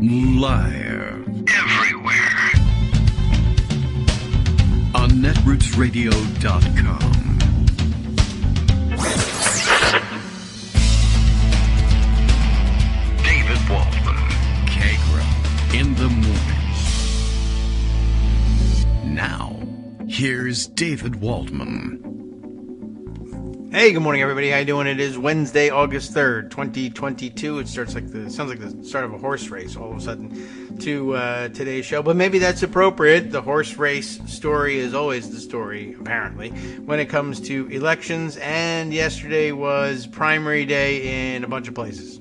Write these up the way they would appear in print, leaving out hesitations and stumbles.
Live. Everywhere. On netrootsradio.com. David Waldman. Kagro. In the morning. Now, here's David Waldman. Hey, good morning, everybody. How you doing? It is Wednesday, August 3rd, 2022. It sounds like the start of a horse race all of a sudden to today's show, but maybe that's appropriate. The horse race story is always the story, apparently, when it comes to elections, and yesterday was primary day in a bunch of places.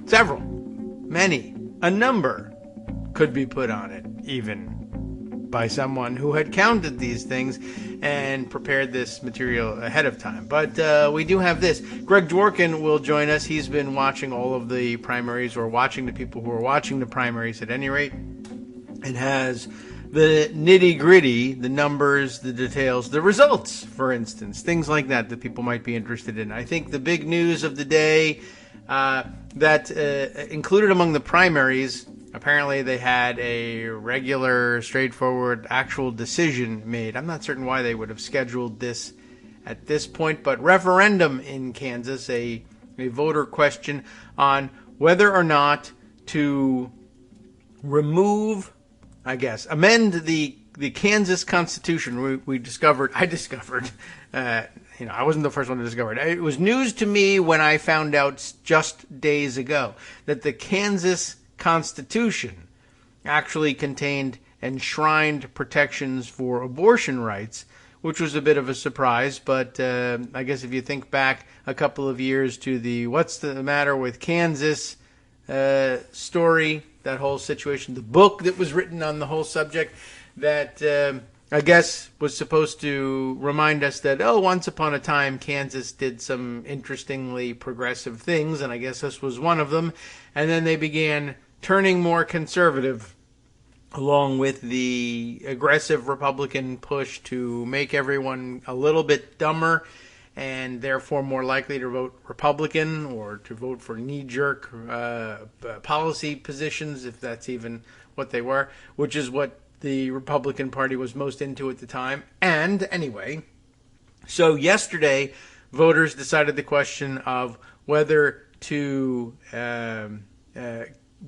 Several. Many. A number could be put on it, even by someone who had counted these things and prepared this material ahead of time. But we do have this. Greg Dworkin will join us. He's been watching all of the primaries, or watching the people who are watching the primaries at any rate, and has the nitty-gritty, the numbers, the details, the results, for instance, things like that people might be interested in. I think the big news of the day that included among the primaries, apparently they had a regular, straightforward, actual decision made. I'm not certain why they would have scheduled this at this point, but referendum in Kansas, a voter question on whether or not to amend the Kansas Constitution. I discovered, I wasn't the first one to discover it. It was news to me when I found out just days ago that the Kansas Constitution actually contained enshrined protections for abortion rights, which was a bit of a surprise. But I guess if you think back a couple of years to the "What's the Matter with Kansas" story, that whole situation, the book that was written on the whole subject, that I guess was supposed to remind us that, once upon a time Kansas did some interestingly progressive things, and I guess this was one of them. And then they began turning more conservative, along with the aggressive Republican push to make everyone a little bit dumber and therefore more likely to vote Republican or to vote for knee-jerk policy positions, if that's even what they were, which is what the Republican Party was most into at the time. And anyway, so yesterday, voters decided the question of whether to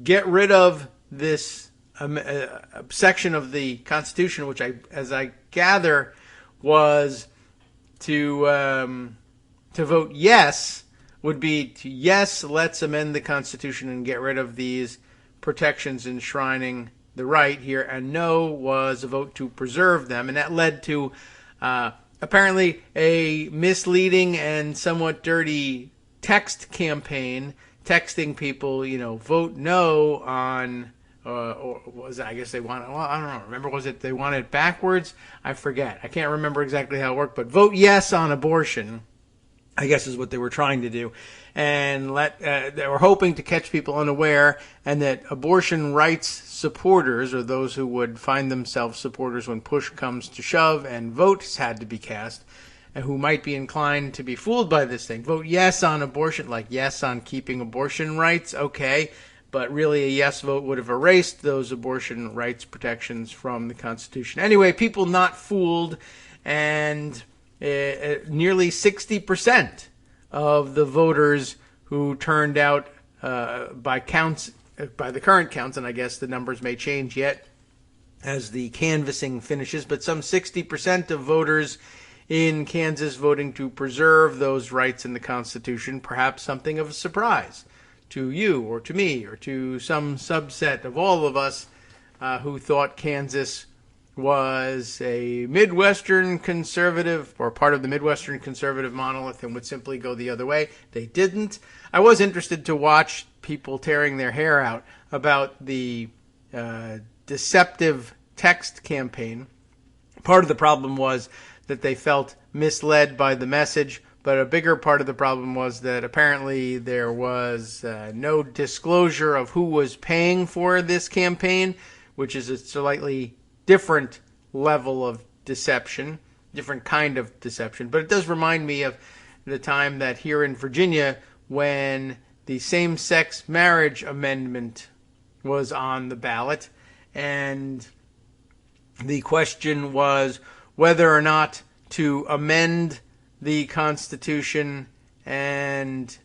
get rid of this section of the Constitution, which as I gather, was to vote yes, would be to yes, let's amend the Constitution and get rid of these protections enshrining the right here, and no was a vote to preserve them. And that led to apparently a misleading and somewhat dirty text campaign, texting people, vote no on, or was it, I guess they wanted, I don't know, remember, was it they wanted it backwards? I forget. I can't remember exactly how it worked, but vote yes on abortion, I guess is what they were trying to do. And they were hoping to catch people unaware, and that abortion rights supporters, or those who would find themselves supporters when push comes to shove and votes had to be cast, and who might be inclined to be fooled by this thing. Vote yes on abortion, like yes on keeping abortion rights, okay, but really a yes vote would have erased those abortion rights protections from the Constitution. Anyway, people not fooled, and nearly 60% of the voters who turned out by the current counts, and I guess the numbers may change yet as the canvassing finishes, but some 60% of voters in Kansas voting to preserve those rights in the Constitution, perhaps something of a surprise to you or to me or to some subset of all of us who thought Kansas was a Midwestern conservative, or part of the Midwestern conservative monolith, and would simply go the other way. They didn't. I was interested to watch people tearing their hair out about the deceptive text campaign. Part of the problem was that they felt misled by the message, but a bigger part of the problem was that apparently there was no disclosure of who was paying for this campaign, which is a slightly different level of deception, different kind of deception. But it does remind me of the time that here in Virginia, when the same-sex marriage amendment was on the ballot, and the question was whether or not to amend the Constitution and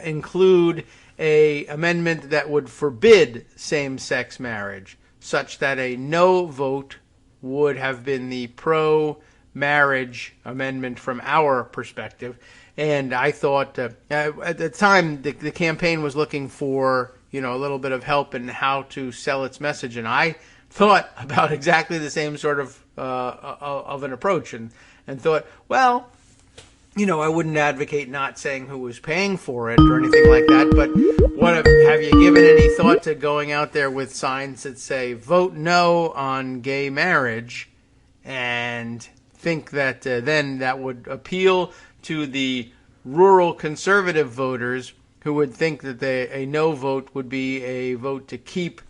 include a amendment that would forbid same-sex marriage, such that a no vote would have been the pro-marriage amendment from our perspective. And I thought at the time the campaign was looking for a little bit of help in how to sell its message, and I thought about exactly the same sort of an approach, and thought, well, I wouldn't advocate not saying who was paying for it or anything like that, but have you given any thought to going out there with signs that say vote no on gay marriage, and think that then that would appeal to the rural conservative voters who would think that a no vote would be a vote to keep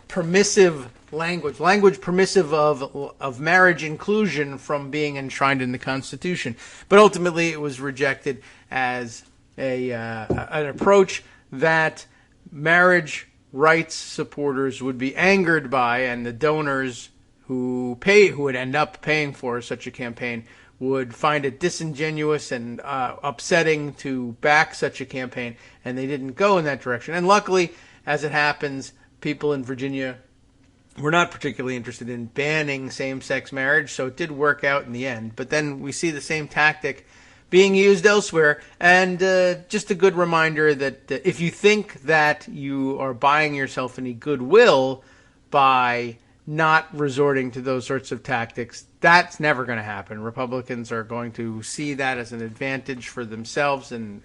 permissive language permissive of marriage inclusion from being enshrined in the Constitution. But ultimately it was rejected as an approach that marriage rights supporters would be angered by, and the donors who would end up paying for such a campaign would find it disingenuous and upsetting to back such a campaign, and they didn't go in that direction. And luckily, as it happens, people in Virginia were not particularly interested in banning same-sex marriage, so it did work out in the end. But then we see the same tactic being used elsewhere, and just a good reminder that if you think that you are buying yourself any goodwill by not resorting to those sorts of tactics, that's never going to happen. Republicans are going to see that as an advantage for themselves, and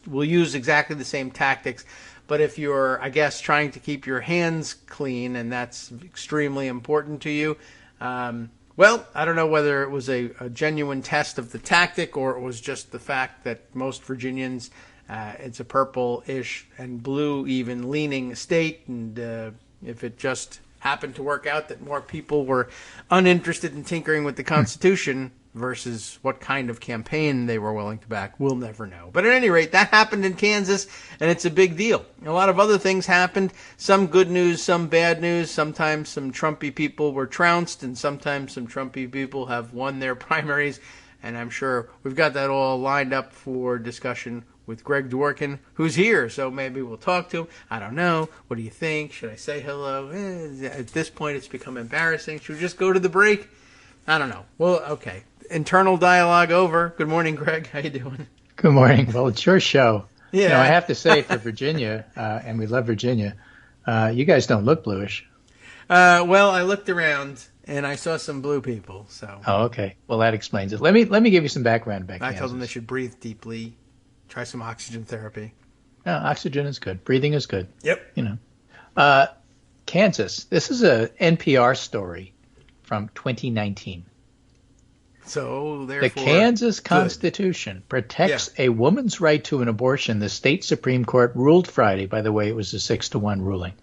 will use exactly the same tactics. But if you're, I guess, trying to keep your hands clean, and that's extremely important to you, well, I don't know whether it was a genuine test of the tactic or it was just the fact that most Virginians, it's a purple-ish and blue even leaning state, and if it just happened to work out that more people were uninterested in tinkering with the Constitution versus what kind of campaign they were willing to back, we'll never know. But at any rate, that happened in Kansas, and it's a big deal. A lot of other things happened, some good news, some bad news. Sometimes some Trumpy people were trounced, and sometimes some Trumpy people have won their primaries, and I'm sure we've got that all lined up for discussion with Greg Dworkin, who's here, so maybe we'll talk to him. I don't know. What do you think? Should I say hello? At this point, it's become embarrassing. Should we just go to the break? I don't know. Well, okay. Internal dialogue over. Good morning, Greg. How you doing? Good morning. Well, it's your show. Yeah. I have to say, for Virginia, and we love Virginia, you guys don't look bluish. Well, I looked around and I saw some blue people. So. Oh, okay. Well, that explains it. Let me give you some background back. I told them they should breathe deeply, try some oxygen therapy. No, oxygen is good. Breathing is good. Yep. Kansas. This is a NPR story from 2019. So, therefore, the Kansas Constitution protects a woman's right to an abortion. The state Supreme Court ruled Friday. By the way, it was a 6-1 ruling.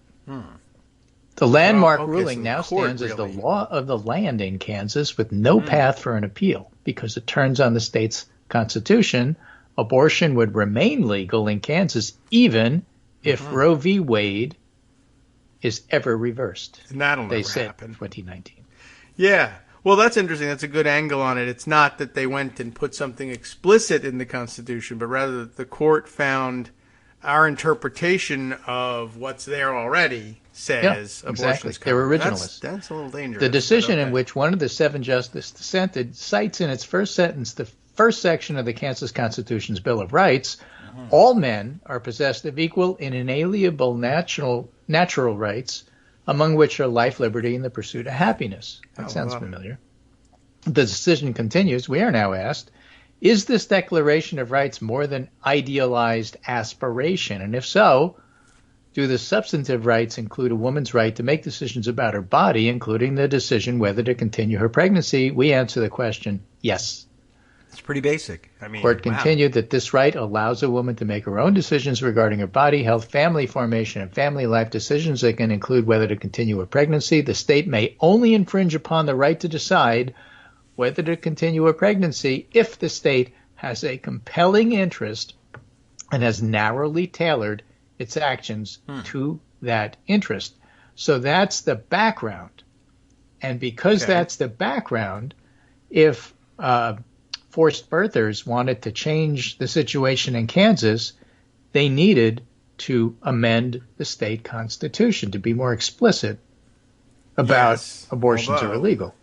The landmark ruling now stands as the law of the land in Kansas, with no path for an appeal because it turns on the state's constitution. Abortion would remain legal in Kansas even if Roe v. Wade is ever reversed. And that'll they never said happen. 2019. Yeah. Well, that's interesting. That's a good angle on it. It's not that they went and put something explicit in the Constitution, but rather that the court found our interpretation of what's there already says abortion is covered. They were originalists. That's a little dangerous. The decision in which one of the 7 justices dissented cites in its first sentence the first section of the Kansas Constitution's Bill of Rights. All men are possessed of equal and inalienable natural rights, among which are life, liberty, and the pursuit of happiness. That sounds familiar. The decision continues. We are now asked, is this Declaration of Rights more than idealized aspiration? And if so, do the substantive rights include a woman's right to make decisions about her body, including the decision whether to continue her pregnancy? We answer the question, yes. It's pretty basic. Court continued that this right allows a woman to make her own decisions regarding her body, health, family formation, and family life decisions that can include whether to continue a pregnancy. The state may only infringe upon the right to decide whether to continue a pregnancy if the state has a compelling interest and has narrowly tailored its actions to that interest. So that's the background. And because that's the background, if forced birthers wanted to change the situation in Kansas, they needed to amend the state constitution to be more explicit about abortions are illegal.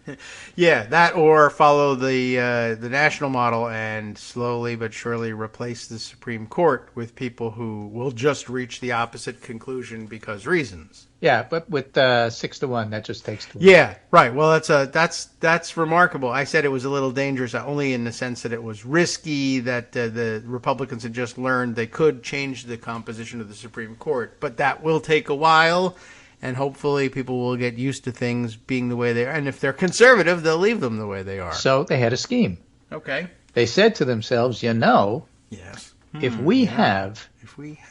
Yeah, that or follow the national model and slowly but surely replace the Supreme Court with people who will just reach the opposite conclusion because reasons. Yeah, but with 6-1, that just takes too long. Yeah, right. Well, that's remarkable. I said it was a little dangerous, only in the sense that it was risky, that the Republicans had just learned they could change the composition of the Supreme Court, but that will take a while. And hopefully people will get used to things being the way they are. And if they're conservative, they'll leave them the way they are. So they had a scheme. Okay. They said to themselves, yes. If we have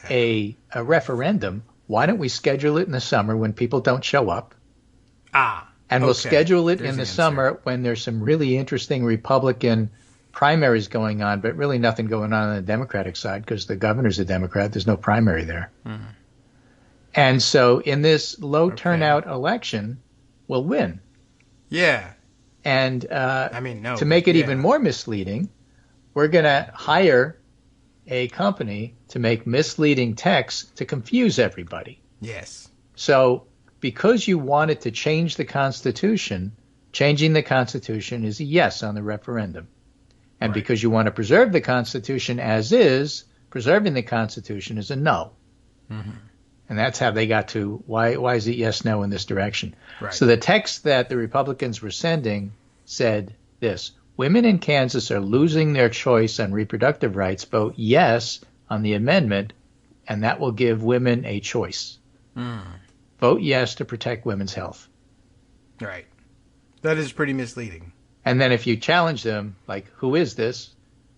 a referendum, why don't we schedule it in the summer when people don't show up? And we'll schedule it in the summer when there's some really interesting Republican primaries going on, but really nothing going on the Democratic side because the governor's a Democrat. There's no primary there. Mm-hmm. And so in this low turnout election, we'll win. Yeah. And to make it even more misleading, we're going to hire a company to make misleading text to confuse everybody. Yes. So because you wanted to change the Constitution, changing the Constitution is a yes on the referendum. And because you want to preserve the Constitution as is, preserving the Constitution is a no. Mm-hmm. And that's how they got to why is it yes, no in this direction. Right. So the text that the Republicans were sending said this: women in Kansas are losing their choice on reproductive rights. Vote yes on the amendment, and that will give women a choice. Vote yes to protect women's health. Right. That is pretty misleading. And then if you challenge them, like, who is this?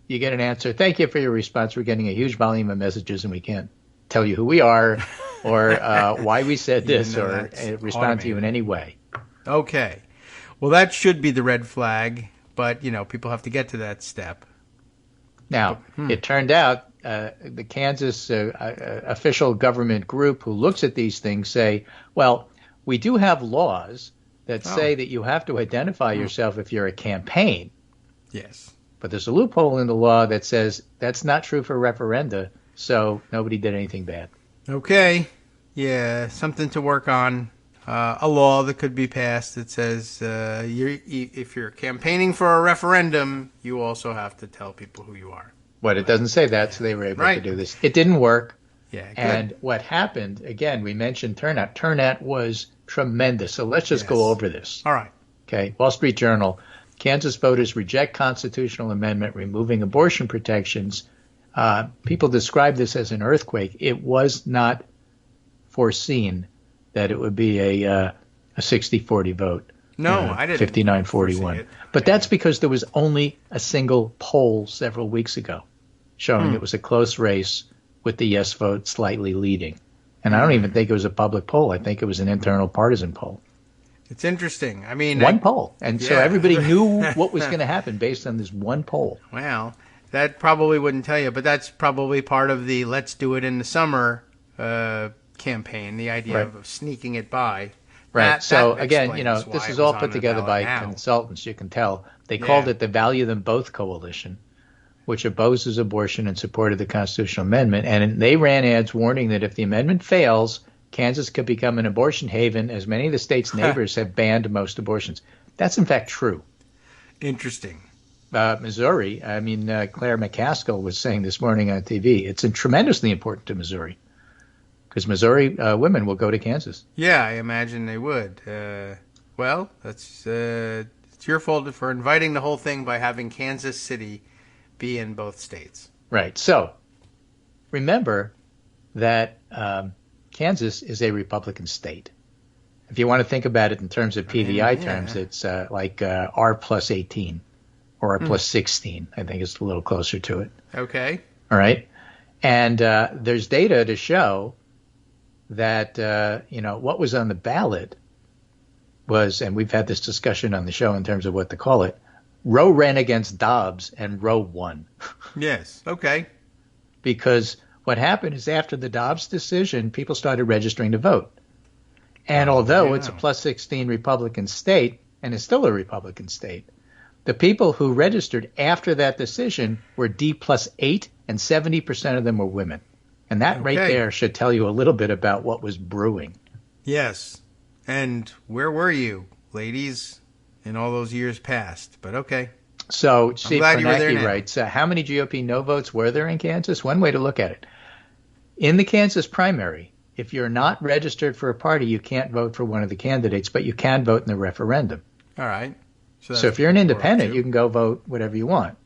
You get an answer. Thank you for your response. We're getting a huge volume of messages, and we can't tell you who we are or why we said this or respond to you in any way. Okay. Well, that should be the red flag, but, people have to get to that step. Now, it turned out the Kansas official government group who looks at these things say, well, we do have laws that say that you have to identify yourself if you're a campaign. Yes. But there's a loophole in the law that says that's not true for referenda, so nobody did anything bad. Okay. Yeah, something to work on. A law that could be passed that says if you're campaigning for a referendum, you also have to tell people who you are. But it doesn't say that, so they were able to do this. It didn't work. Yeah, good. And what happened, again, we mentioned turnout. Turnout was tremendous. So let's just go over this. All right. Okay. Wall Street Journal. Kansas voters reject constitutional amendment removing abortion protections. People describe this as an earthquake. It was not foreseen that it would be a 60-40 vote. No, I didn't. 59-41. But that's because there was only a single poll several weeks ago showing it was a close race with the yes vote slightly leading. And I don't even think it was a public poll. I think it was an internal partisan poll. It's interesting. I mean, one poll. And so everybody knew what was going to happen based on this one poll. Well, that probably wouldn't tell you, but that's probably part of the let's do it in the summer campaign, the idea of sneaking it by. Right. So again, this is all put together by consultants. You can tell they called it the Value Them Both Coalition, which opposes abortion in support of the constitutional amendment. And they ran ads warning that if the amendment fails, Kansas could become an abortion haven, as many of the state's neighbors have banned most abortions. That's in fact true. Interesting. Missouri, Claire McCaskill was saying this morning on TV, it's tremendously important to Missouri. Because Missouri women will go to Kansas. Yeah, I imagine they would. Well, it's your fault for inviting the whole thing by having Kansas City be in both states. Right. So remember that Kansas is a Republican state. If you want to think about it in terms of PVI terms, it's like R plus 18 or R plus 16. I think it's a little closer to it. Okay. All right. And there's data to show that, what was on the ballot was, and we've had this discussion on the show in terms of what to call it, Roe ran against Dobbs and Roe won. Yes. Okay. Because what happened is after the Dobbs decision, people started registering to vote. And although it's a plus 16 Republican state, and it's still a Republican state, the people who registered after that decision were D plus 8, and 70% of them were women. And that right there should tell you a little bit about what was brewing. Yes. And where were you, ladies, in all those years past? But okay. So Steve Kornacki now. writes, how many GOP no votes were there in Kansas? One way to look at it. In the Kansas primary, if you're not registered for a party, you can't vote for one of the candidates, but you can vote in the referendum. All right. So if you're an independent, you can go vote whatever you want.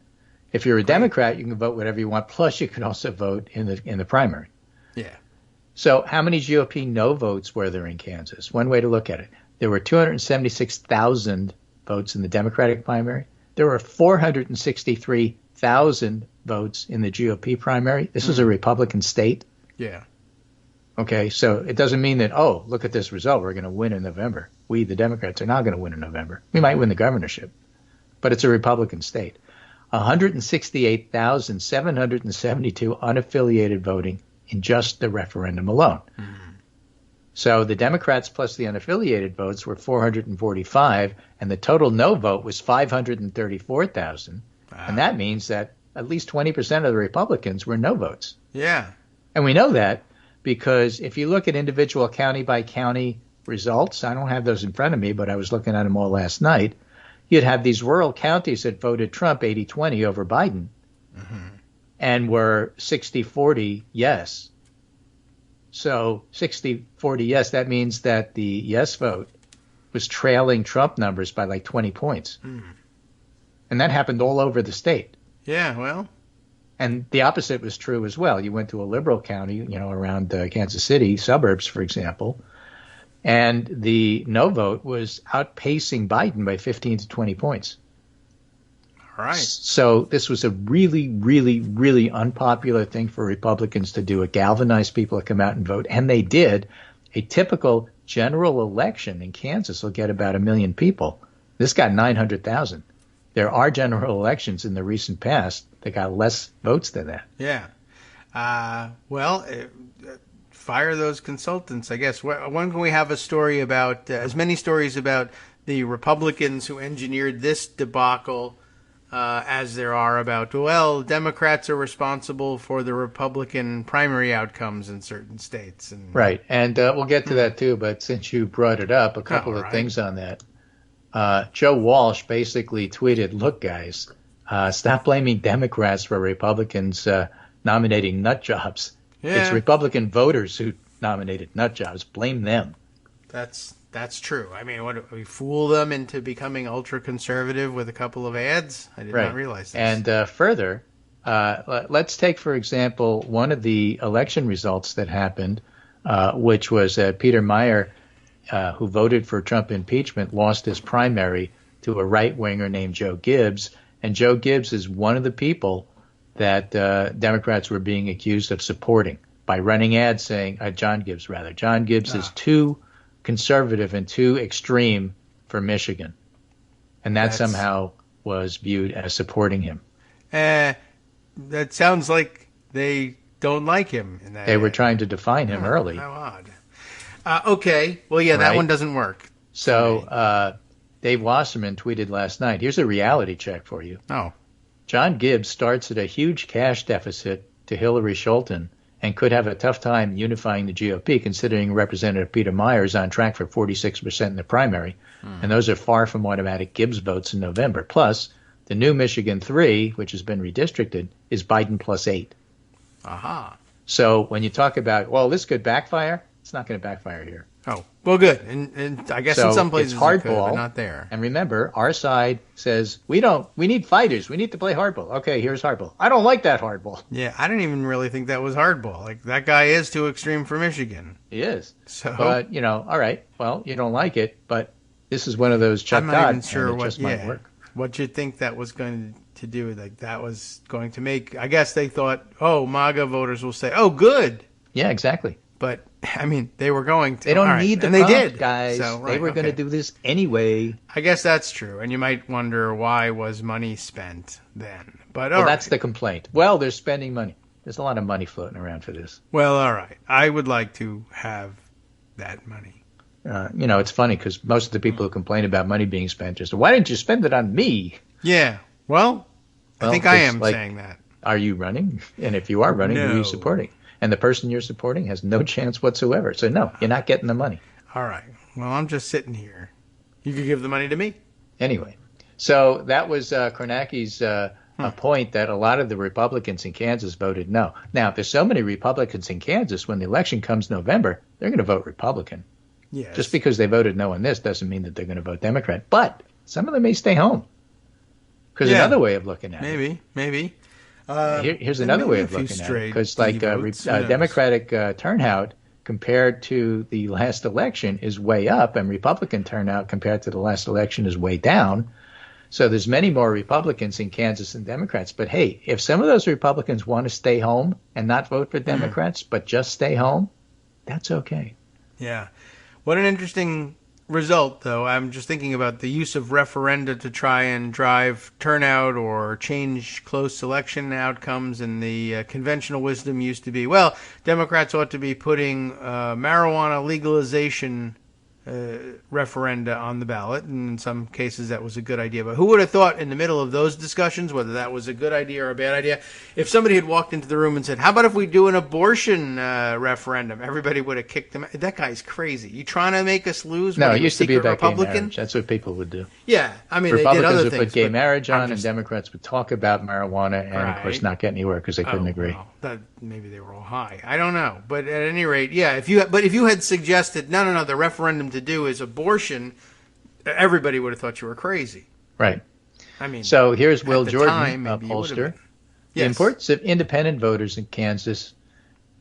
If you're a Democrat, you can vote whatever you want. Plus, you can also vote in the primary. Yeah. So how many GOP no votes were there in Kansas? One way to look at it. There were 276,000 votes in the Democratic primary. There were 463,000 votes in the GOP primary. This was a Republican state. Yeah. Okay, so it doesn't mean that, oh, look at this result, we're going to win in November. We, the Democrats, are not going to win in November. We might win the governorship, but it's a Republican state. 168,772 unaffiliated voting in just the referendum alone. So the Democrats plus the unaffiliated votes were 445, and the total no vote was 534,000. Wow. And that means that at least 20% of the Republicans were no votes. Yeah. And we know that because if you look at individual county-by-county results, I don't have those in front of me, but I was looking at them all last night, you'd have these rural counties that voted Trump 80-20 over Biden and were 60-40 yes. So 60-40 yes, that means that the yes vote was trailing Trump numbers by like 20 points. And that happened all over the state. Yeah, well. And the opposite was true as well. You went to a liberal county, around Kansas City, suburbs, for example, and the no vote was outpacing Biden by 15 to 20 points. All right. So this was a really, really, really unpopular thing for Republicans to do. It galvanized people to come out and vote, and they did. A typical general election in Kansas will get about 1 million people. This got 900,000. There are general elections in the recent past that got less votes than that. Yeah. Fire those consultants, I guess. When can we have a story about, as many stories about the Republicans who engineered this debacle as there are about, Democrats are responsible for the Republican primary outcomes in certain states. Right. And we'll get to that too, but since you brought it up, a couple of things on that. Joe Walsh basically tweeted, look, guys, stop blaming Democrats for Republicans nominating nut jobs. Yeah. It's Republican voters who nominated nut jobs. Blame them. That's true. I mean, what, we fool them into becoming ultra-conservative with a couple of ads? I did not realize this. And further, let's take, for example, one of the election results that happened, which was Peter Meyer, who voted for Trump impeachment, lost his primary to a right-winger named Joe Gibbs. And Joe Gibbs is one of the people that Democrats were being accused of supporting by running ads saying, John Gibbs is too conservative and too extreme for Michigan. And that somehow was viewed as supporting him. That sounds like they don't like him. They were trying to define him early. How odd. Okay. Well, yeah, that one doesn't work. So Dave Wasserman tweeted last night, here's a reality check for you. Oh. John Gibbs starts at a huge cash deficit to Hillary Scholten and could have a tough time unifying the GOP, considering Representative Peter Meyer is on track for 46% in the primary. And those are far from automatic Gibbs votes in November. Plus, the new Michigan 3, which has been redistricted, is Biden plus 8. Aha. So when you talk about, this could backfire, it's not going to backfire here. Oh, well, good. And I guess in some places it's hardball, but not there. And remember, our side says, we need fighters. We need to play hardball. Okay, here's hardball. I don't like that hardball. Yeah, I didn't even really think that was hardball. Like, that guy is too extreme for Michigan. He is. So, but, all right, well, you don't like it, but this is one of those Chuck Todd. I'm not even sure might work. What you think that was going to do. Like, that was going to make, I guess they thought, MAGA voters will say, good. Yeah, exactly. But, I mean, they were going to. They don't need the and prompt, they did, guys. So, they were going to do this anyway. I guess that's true. And you might wonder, why was money spent then? But that's the complaint. Well, they're spending money. There's a lot of money floating around for this. Well, all right. I would like to have that money. It's funny because most of the people who complain about money being spent just, why didn't you spend it on me? Yeah. Well, I think I am saying that. Are you running? And if you are running, who are you supporting? And the person you're supporting has no chance whatsoever. So, no, you're not getting the money. All right. Well, I'm just sitting here. You could give the money to me. Anyway, so that was Kornacki's point that a lot of the Republicans in Kansas voted no. Now, if there's so many Republicans in Kansas, when the election comes November, they're going to vote Republican. Yes. Just because they voted no on this doesn't mean that they're going to vote Democrat. But some of them may stay home. Because another way of looking at it. Maybe. Here's another way of looking at it. Because Democratic turnout compared to the last election is way up, and Republican turnout compared to the last election is way down. So there's many more Republicans in Kansas than Democrats. But hey, if some of those Republicans want to stay home and not vote for Democrats, but just stay home, that's okay. Yeah. What an interesting result, though. I'm just thinking about the use of referenda to try and drive turnout or change close election outcomes, and the conventional wisdom used to be, well, Democrats ought to be putting marijuana legalization referenda on the ballot, and in some cases that was a good idea. But who would have thought in the middle of those discussions whether that was a good idea or a bad idea? If somebody had walked into the room and said, how about if we do an abortion referendum? Everybody would have kicked them. That guy's crazy. You trying to make us lose? No, it used to be about Republican? Gay marriage. That's what people would do. Yeah, I mean, Republicans they did other would things, put gay marriage on, and Democrats would talk about marijuana and, of course, not get anywhere because they couldn't agree. Well, maybe they were all high. I don't know. But at any rate, yeah, if you had suggested, no, the referendum to do is abortion, everybody would have thought you were crazy. Right. I mean, so here's Will Jordan, pollster. Yes. The importance of independent voters in Kansas.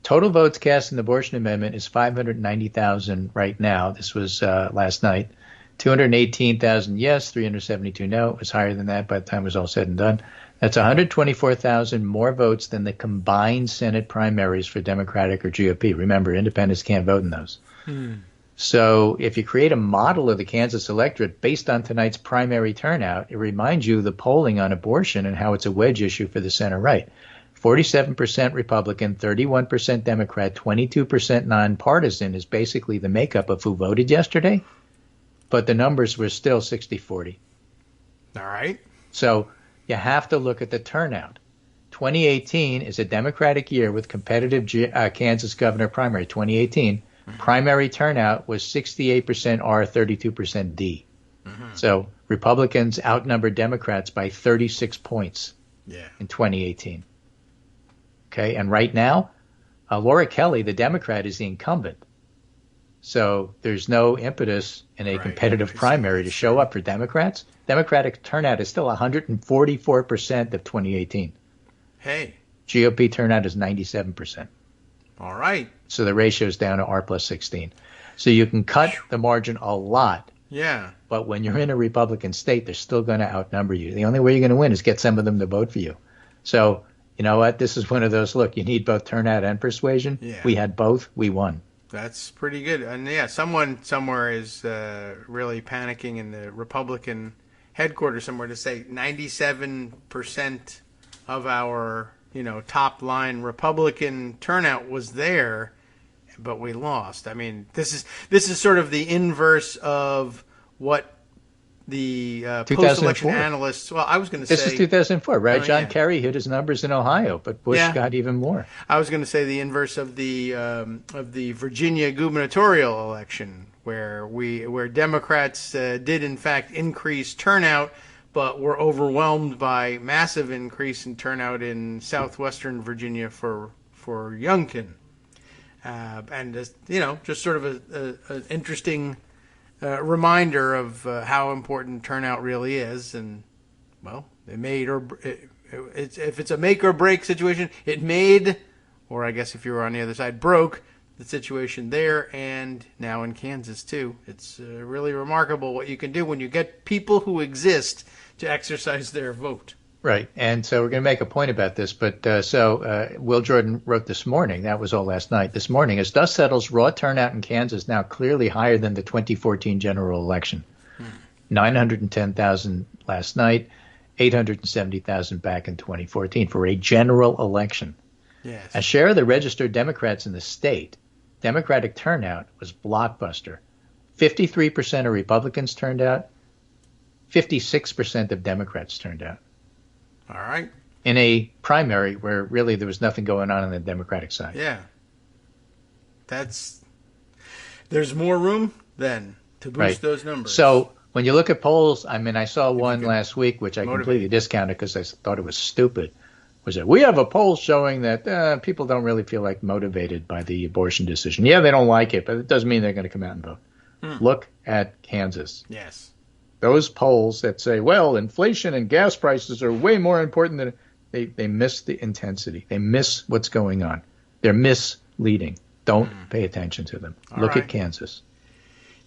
Total votes cast in the abortion amendment is 590,000 right now. This was last night. 218,000 yes, 372 no. It was higher than that by the time it was all said and done. That's 124,000 more votes than the combined Senate primaries for Democratic or GOP. Remember, independents can't vote in those. So if you create a model of the Kansas electorate based on tonight's primary turnout, it reminds you of the polling on abortion and how it's a wedge issue for the center-right. 47% Republican, 31% Democrat, 22% nonpartisan is basically the makeup of who voted yesterday. But the numbers were still 60-40. All right. So you have to look at the turnout. 2018 is a Democratic year with competitive Kansas governor primary. 2018, primary turnout was 68% R, 32% D. So Republicans outnumbered Democrats by 36 points in 2018. Okay, and right now, Laura Kelly, the Democrat, is the incumbent. So there's no impetus in a competitive primary to show up for Democrats. Democratic turnout is still 144% of 2018. Hey. GOP turnout is 97%. All right. So the ratio is down to R plus 16. So you can cut the margin a lot. Yeah. But when you're in a Republican state, they're still going to outnumber you. The only way you're going to win is get some of them to vote for you. So, you know what? This is one of those, look, you need both turnout and persuasion. Yeah. We had both. We won. That's pretty good. And yeah, someone somewhere is really panicking in the Republican headquarters somewhere to say 97% of our, top line Republican turnout was there, but we lost. I mean, this is sort of the inverse of what the post-election analysts. Well, I was going to say this is 2004, right? John yeah. Kerry hit his numbers in Ohio, but Bush got even more. I was going to say the inverse of the Virginia gubernatorial election, where Democrats did in fact increase turnout, but were overwhelmed by massive increase in turnout in southwestern Virginia for Youngkin, and just sort of an interesting. Reminder of how important turnout really is, and well, if it's a make or break situation, it made, or I guess if you were on the other side, broke the situation there, and now in Kansas too. It's really remarkable what you can do when you get people who exist to exercise their vote. Right, and so we're going to make a point about this, but Will Jordan wrote this morning, that was all last night, this morning, as dust settles, raw turnout in Kansas now clearly higher than the 2014 general election. 910,000 last night, 870,000 back in 2014 for a general election. Yes. A share of the registered Democrats in the state, Democratic turnout was blockbuster. 53% of Republicans turned out. 56% of Democrats turned out. All right. In a primary where really there was nothing going on the Democratic side. Yeah. There's more room then to boost those numbers. So when you look at polls, I mean, I saw one last week, which I completely discounted because I thought it was stupid. Was that we have a poll showing that people don't really feel like motivated by the abortion decision. Yeah, they don't like it, but it doesn't mean they're going to come out and vote. Look at Kansas. Yes. Those polls that say, well, inflation and gas prices are way more important than they miss the intensity. They miss what's going on. They're misleading. Don't pay attention to them. Look at Kansas.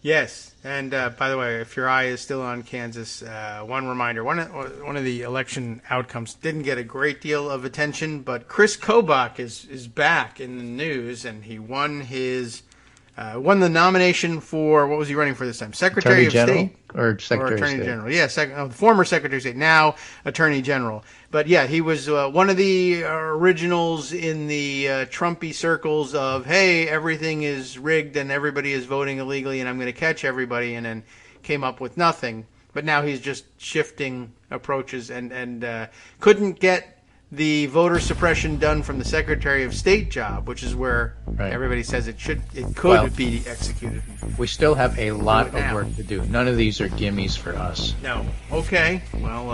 Yes, and by the way, if your eye is still on Kansas, one reminder: one of the election outcomes didn't get a great deal of attention, but Kris Kobach is back in the news, and he won the nomination for, what was he running for this time? Secretary of State. Or Secretary Attorney of State. General. Yeah, former Secretary of State, now Attorney General. But yeah, he was one of the originals in the Trumpy circles of, hey, everything is rigged and everybody is voting illegally and I'm going to catch everybody, and then came up with nothing. But now he's just shifting approaches and couldn't get the voter suppression done from the Secretary of State job, which is where everybody says it could be executed. We still have a lot of work to do. None of these are gimmies for us. No. Okay. Well,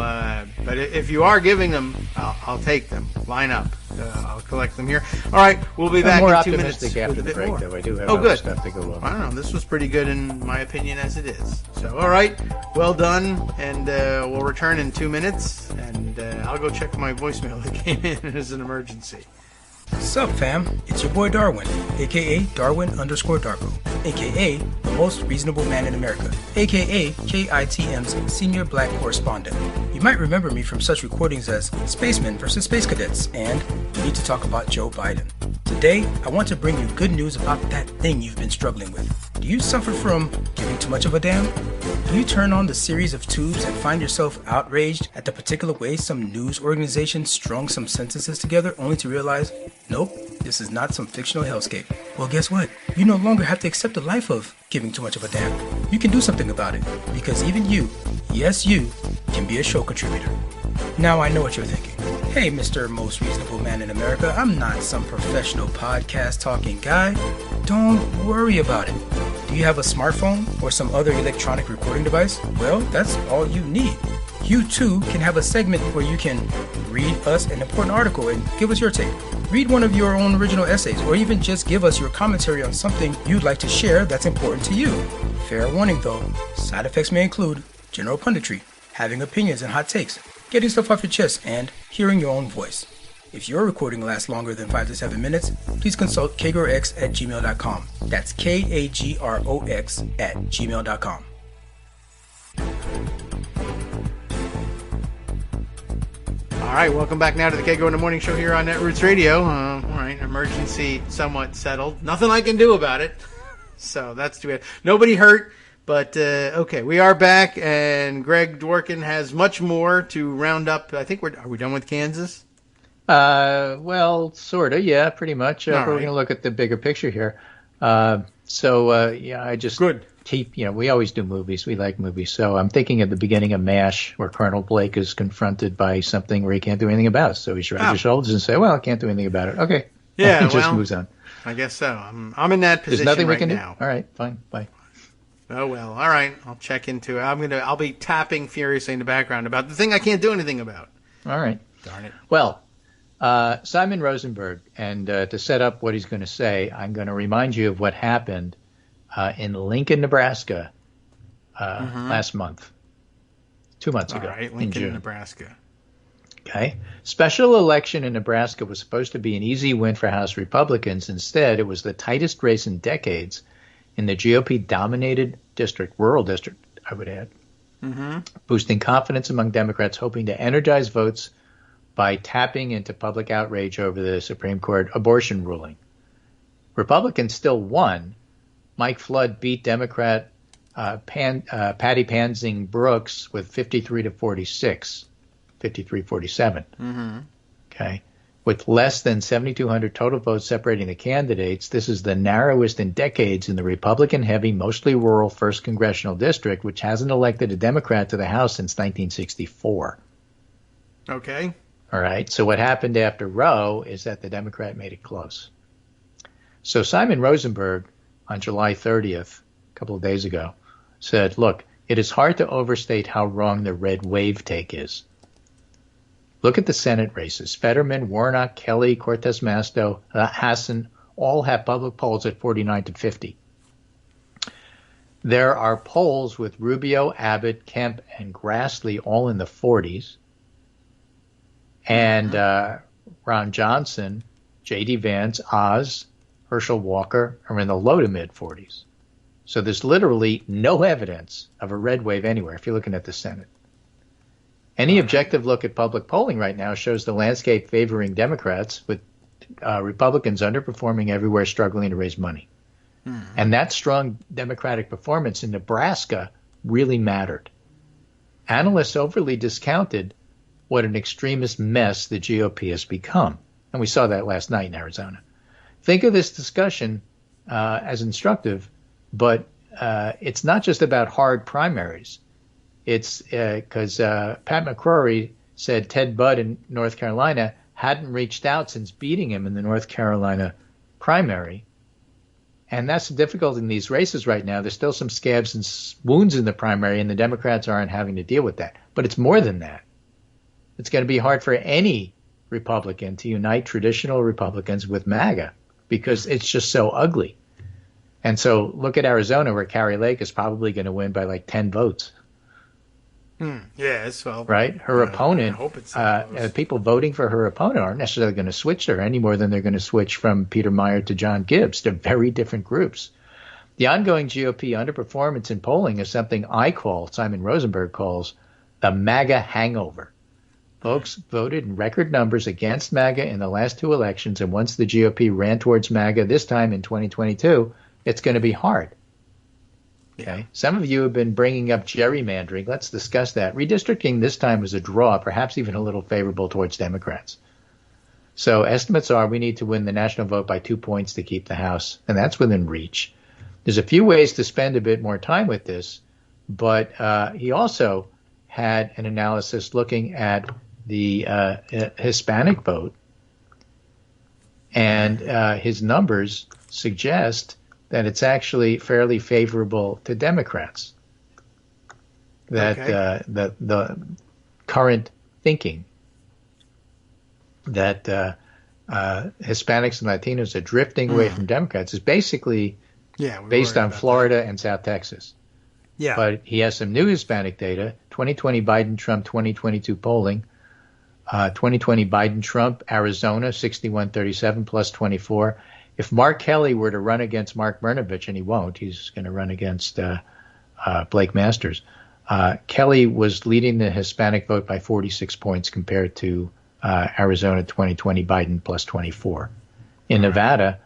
but if you are giving them, I'll take them. Line up. I'll collect them here. All right. We'll be back in 2 minutes. I'm more optimistic after the break, though. I do have good stuff to go over. I don't know. This was pretty good in my opinion as it is. So, all right. Well done. And we'll return in 2 minutes. And I'll go check my voicemail that came in as an emergency. Sup fam, it's your boy Darwin, aka Darwin_Darko, aka the most reasonable man in America, aka KITM's senior black correspondent. You might remember me from such recordings as Spacemen vs. Space Cadets and We Need to Talk About Joe Biden. Today, I want to bring you good news about that thing you've been struggling with. Do you suffer from giving too much of a damn? Do you turn on the series of tubes and find yourself outraged at the particular way some news organization strung some sentences together only to realize, nope, this is not some fictional hellscape? Well, guess what? You no longer have to accept the life of giving too much of a damn. You can do something about it, because even you, yes you, can be a show contributor. Now I know what you're thinking. Hey, Mr. Most Reasonable Man in America, I'm not some professional podcast talking guy. Don't worry about it. Do you have a smartphone or some other electronic recording device? Well, that's all you need. You too can have a segment where you can read us an important article and give us your take. Read one of your own original essays, or even just give us your commentary on something you'd like to share that's important to you. Fair warning though, side effects may include general punditry, having opinions and hot takes, getting stuff off your chest, and hearing your own voice. If your recording lasts longer than 5 to 7 minutes, please consult kagrox@gmail.com. That's KAGROX@gmail.com. All right, welcome back now to the Kagro in the Morning Show here on Netroots Radio. All right, emergency somewhat settled. Nothing I can do about it. So that's too bad. Nobody hurt, but okay, we are back, and Greg Dworkin has much more to round up. I think are we done with Kansas? Well, sort of, yeah, pretty much. We're going to look at the bigger picture here. I just keep, we always do movies. We like movies. So I'm thinking of the beginning of MASH, where Colonel Blake is confronted by something where he can't do anything about it. So he shrugs his shoulders and say, well, I can't do anything about it. Okay. Yeah, and just moves on. I guess so. I'm in that position. There's nothing we can now. do. All right, fine, bye. Oh, well, all right. I'll check into it. I'll be tapping furiously in the background about the thing I can't do anything about. All right. Darn it. Well, Simon Rosenberg, and to set up what he's going to say, I'm going to remind you of what happened in Lincoln, Nebraska last month, 2 months ago. All right, in Lincoln, June. Nebraska. Okay. Special election in Nebraska was supposed to be an easy win for House Republicans. Instead, it was the tightest race in decades in the GOP-dominated district, rural district, I would add, boosting confidence among Democrats hoping to energize votes by tapping into public outrage over the Supreme Court abortion ruling. Republicans still won. Mike Flood beat Democrat Patty Pansing Brooks with 53-46, 53-47. Okay. with less than 7,200 total votes separating the candidates. This is the narrowest in decades in the Republican-heavy, mostly rural 1st Congressional District, which hasn't elected a Democrat to the House since 1964. Okay. All right. So what happened after Roe is that the Democrat made it close. So Simon Rosenberg on July 30th, a couple of days ago, said, look, it is hard to overstate how wrong the red wave take is. Look at the Senate races. Fetterman, Warnock, Kelly, Cortez Masto, Hassan all have public polls at 49-50. There are polls with Rubio, Abbott, Kemp, and Grassley all in the 40s. And Ron Johnson, J.D. Vance, Oz, Herschel Walker are in the low to mid 40s. So there's literally no evidence of a red wave anywhere if you're looking at the Senate. Any objective look at public polling right now shows the landscape favoring Democrats, with Republicans underperforming everywhere, struggling to raise money. And that strong Democratic performance in Nebraska really mattered. Analysts overly discounted what an extremist mess the GOP has become. And we saw that last night in Arizona. Think of this discussion as instructive, but it's not just about hard primaries. It's because Pat McCrory said Ted Budd in North Carolina hadn't reached out since beating him in the North Carolina primary. And that's the difficulty in these races right now. There's still some scabs and wounds in the primary, and the Democrats aren't having to deal with that. But it's more than that. It's going to be hard for any Republican to unite traditional Republicans with MAGA because it's just so ugly. And so look at Arizona, where Kari Lake is probably going to win by like 10 votes. Yes, well, right. Her opponent, I hope it's people voting for her opponent aren't necessarily going to switch to her any more than they're going to switch from Peter Meyer to John Gibbs. They're very different groups. The ongoing GOP underperformance in polling is something Simon Rosenberg calls the MAGA hangover. Folks voted in record numbers against MAGA in the last two elections, and once the GOP ran towards MAGA this time in 2022, it's going to be hard. Okay. Some of you have been bringing up gerrymandering. Let's discuss that. Redistricting this time was a draw, perhaps even a little favorable towards Democrats. So estimates are we need to win the national vote by 2 points to keep the House, and that's within reach. There's a few ways to spend a bit more time with this, but he also had an analysis looking at the Hispanic vote, and his numbers suggest that it's actually fairly favorable to Democrats. That the current thinking that Hispanics and Latinos are drifting away from Democrats is basically based on Florida and South Texas. Yeah. But he has some new Hispanic data, 2020 Biden-Trump 2022 polling, 2020 Biden-Trump, Arizona, 61-37 plus 24. If Mark Kelly were to run against Mark Brnovich, and he won't, he's going to run against Blake Masters. Kelly was leading the Hispanic vote by 46 points compared to Arizona 2020 Biden plus 24. In Nevada,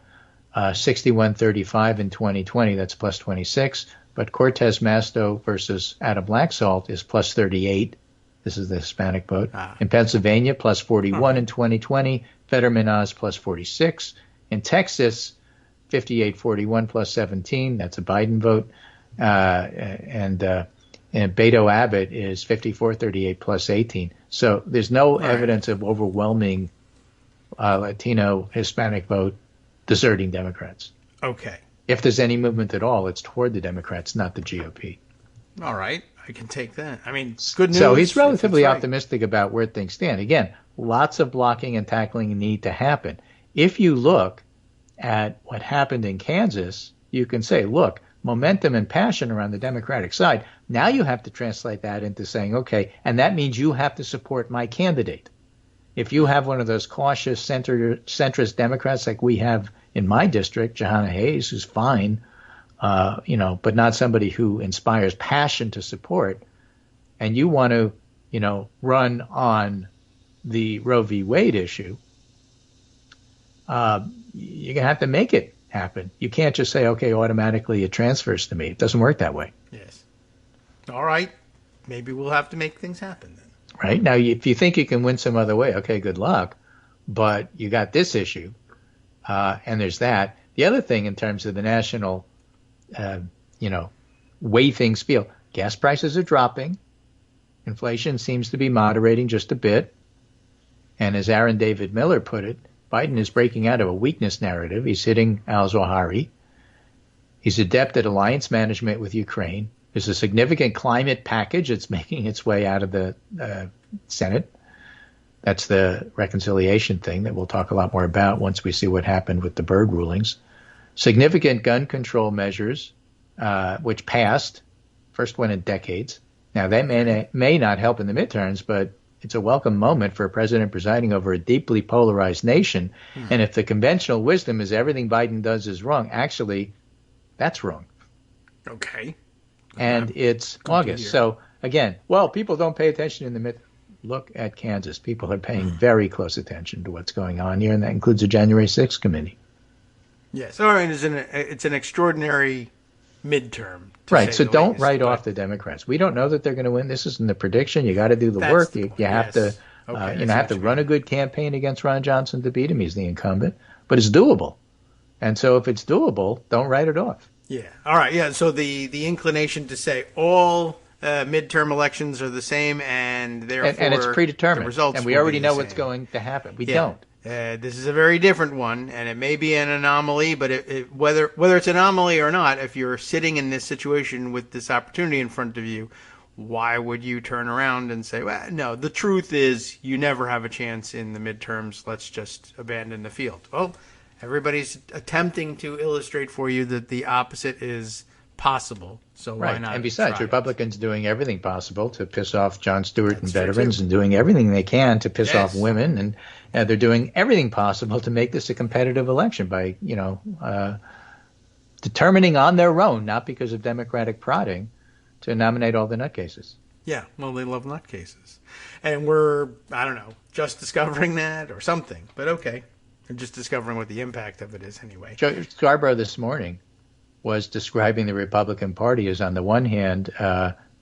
61-35 in 2020, that's plus 26. But Cortez Masto versus Adam Laxalt is plus 38. This is the Hispanic vote. In Pennsylvania, plus 41 in 2020. Fetterman Oz plus 46. In Texas, 58-41 plus 17. That's a Biden vote. And Beto Abbott is 54-38 plus 18. So there's no evidence of overwhelming Latino Hispanic vote deserting Democrats. Okay. If there's any movement at all, it's toward the Democrats, not the GOP. All right. I can take that. I mean, good news. So he's relatively optimistic about where things stand. Again, lots of blocking and tackling need to happen. If you look at what happened in Kansas, you can say, look, momentum and passion are on the Democratic side. Now you have to translate that into saying, okay, and that means you have to support my candidate. If you have one of those cautious centrist Democrats like we have in my district, Jahana Hayes, who's fine, but not somebody who inspires passion to support, and you want to, run on the Roe v. Wade issue, you're going to have to make it happen. You can't just say, okay, automatically it transfers to me. It doesn't work that way. Yes. All right. Maybe we'll have to make things happen then. Right. Now, if you think you can win some other way, okay, good luck. But you got this issue, and there's that. The other thing in terms of the national, way things feel, gas prices are dropping. Inflation seems to be moderating just a bit. And as Aaron David Miller put it, Biden is breaking out of a weakness narrative. He's hitting al-Zawahiri. He's adept at alliance management with Ukraine. There's a significant climate package that's making its way out of the Senate. That's the reconciliation thing that we'll talk a lot more about once we see what happened with the Berg rulings. Significant gun control measures, which passed, first one in decades. Now, that may not help in the midterms, but it's a welcome moment for a president presiding over a deeply polarized nation. And if the conventional wisdom is everything Biden does is wrong, actually, that's wrong. Okay. And it's August. So, again, people don't pay attention in the midterms. Look at Kansas. People are paying very close attention to what's going on here, and that includes the January 6th committee. Yes. All right. It's an extraordinary midterm. Right. So don't write off the Democrats. We don't know that they're going to win. This isn't the prediction. You got to do the work. You have to, have to run a good campaign against Ron Johnson to beat him. He's the incumbent, but it's doable. And so if it's doable, don't write it off. Yeah. All right. Yeah. So the inclination to say all midterm elections are the same, and therefore and it's predetermined, the results and we already know what's going to happen. We don't. This is a very different one, and it may be an anomaly, but whether it's an anomaly or not, if you're sitting in this situation with this opportunity in front of you, why would you turn around and say, well, no, the truth is you never have a chance in the midterms. Let's just abandon the field. Well, everybody's attempting to illustrate for you that the opposite is possible. So why not? And besides, Republicans doing everything possible to piss off Jon Stewart and veterans, and doing everything they can to piss off women, and they're doing everything possible to make this a competitive election by determining on their own, not because of Democratic prodding, to nominate all the nutcases. Yeah, well, they love nutcases, and we're just discovering that or something. But okay, we're just discovering what the impact of it is anyway. Joe Scarborough this morning was describing the Republican Party as, on the one hand,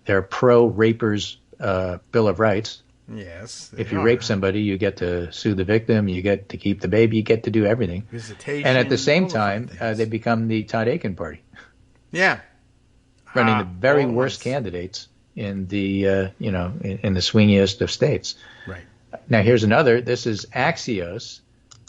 they're pro-rapers' Bill of Rights. Yes. If you rape somebody, you get to sue the victim, you get to keep the baby, you get to do everything. Visitation. And at the same time, they become the Todd Akin Party. Yeah. Running the very worst candidates in the, in the swingiest of states. Right. Now, here's another. This is Axios.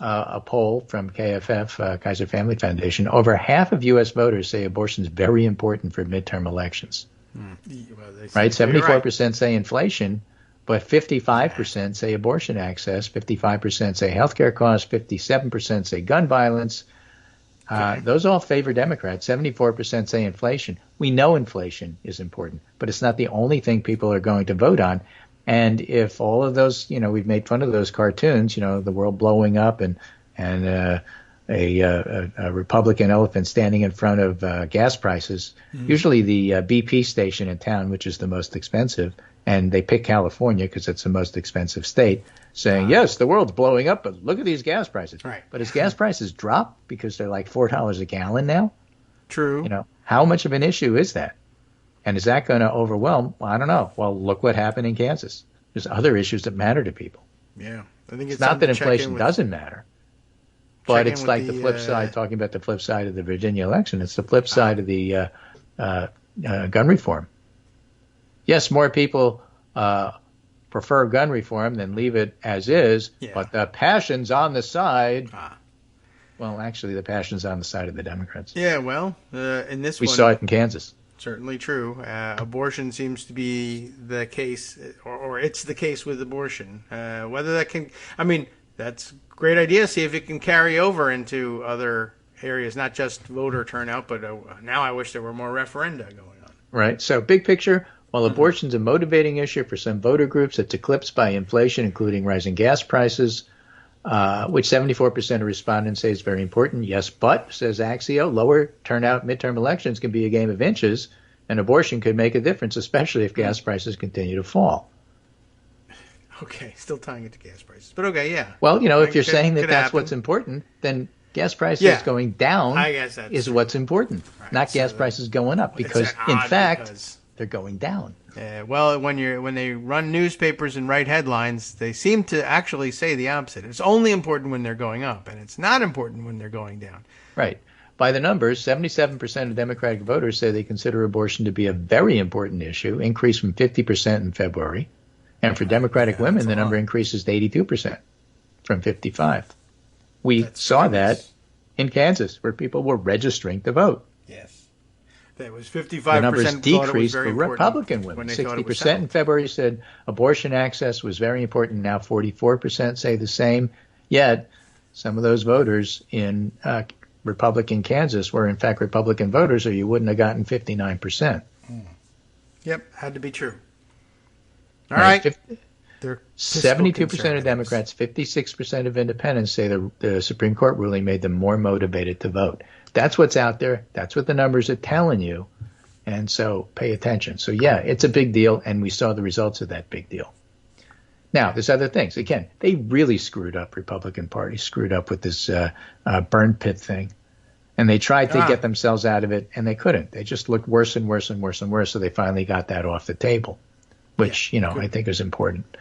A poll from KFF, Kaiser Family Foundation. Over half of U.S. voters say abortion is very important for midterm elections. Right? 74% say inflation, but 55% say abortion access, 55% say healthcare costs, 57% say gun violence. Those all favor Democrats. 74% say inflation. We know inflation is important, but it's not the only thing people are going to vote on. And if all of those, we've made fun of those cartoons, the world blowing up and a Republican elephant standing in front of gas prices, usually the BP station in town, which is the most expensive, and they pick California because it's the most expensive state, saying, yes, the world's blowing up, but look at these gas prices. Right. But as gas prices drop because they're like $4 a gallon now, true. How much of an issue is that? And is that going to overwhelm? Well, I don't know. Well, look what happened in Kansas. There's other issues that matter to people. Yeah. I think it's not that inflation doesn't matter, but it's like the flip side, talking about the flip side of the Virginia election. It's the flip side of the gun reform. Yes, more people prefer gun reform than leave it as is, but the passion's on the side. Well, actually, the passion's on the side of the Democrats. Yeah, well, in this we saw it in Kansas. Certainly true. Abortion seems to be the case, or it's the case with abortion. Whether that can, that's a great idea. See if it can carry over into other areas, not just voter turnout, but now I wish there were more referenda going on. Right. So big picture, while abortion's a motivating issue for some voter groups, it's eclipsed by inflation, including rising gas prices, which 74% of respondents say is very important. Yes, but, says Axio, lower turnout midterm elections can be a game of inches, and abortion could make a difference, especially if gas prices continue to fall. Okay, still tying it to gas prices. But okay, yeah. Well, if you're saying that that's what's important, then gas prices going down I guess is what's important, not gas prices going up. Because, in fact, they're going down. Well, when they run newspapers and write headlines, they seem to actually say the opposite. It's only important when they're going up, and it's not important when they're going down. Right. By the numbers, 77% of Democratic voters say they consider abortion to be a very important issue, increased from 50% in February. And for Democratic women, the number increases to 82% from 55%. We saw that in Kansas, where people were registering to vote. Yes. That was 55%. The numbers decreased for Republican women. 60% in February said abortion access was very important. Now 44% say the same. Yet some of those voters in Republican Kansas were in fact Republican voters, or you wouldn't have gotten 59%. Yep, had to be true. All right. 72% of Democrats, 56% of independents say the Supreme Court ruling made them more motivated to vote. That's what's out there. That's what the numbers are telling you. And so pay attention. So, yeah, it's a big deal, and we saw the results of that big deal. Now, there's other things. Again, they really screwed up, Republican Party screwed up with this burn pit thing. And they tried to get themselves out of it, and they couldn't. They just looked worse and worse and worse and worse, so they finally got that off the table, which, I think is important.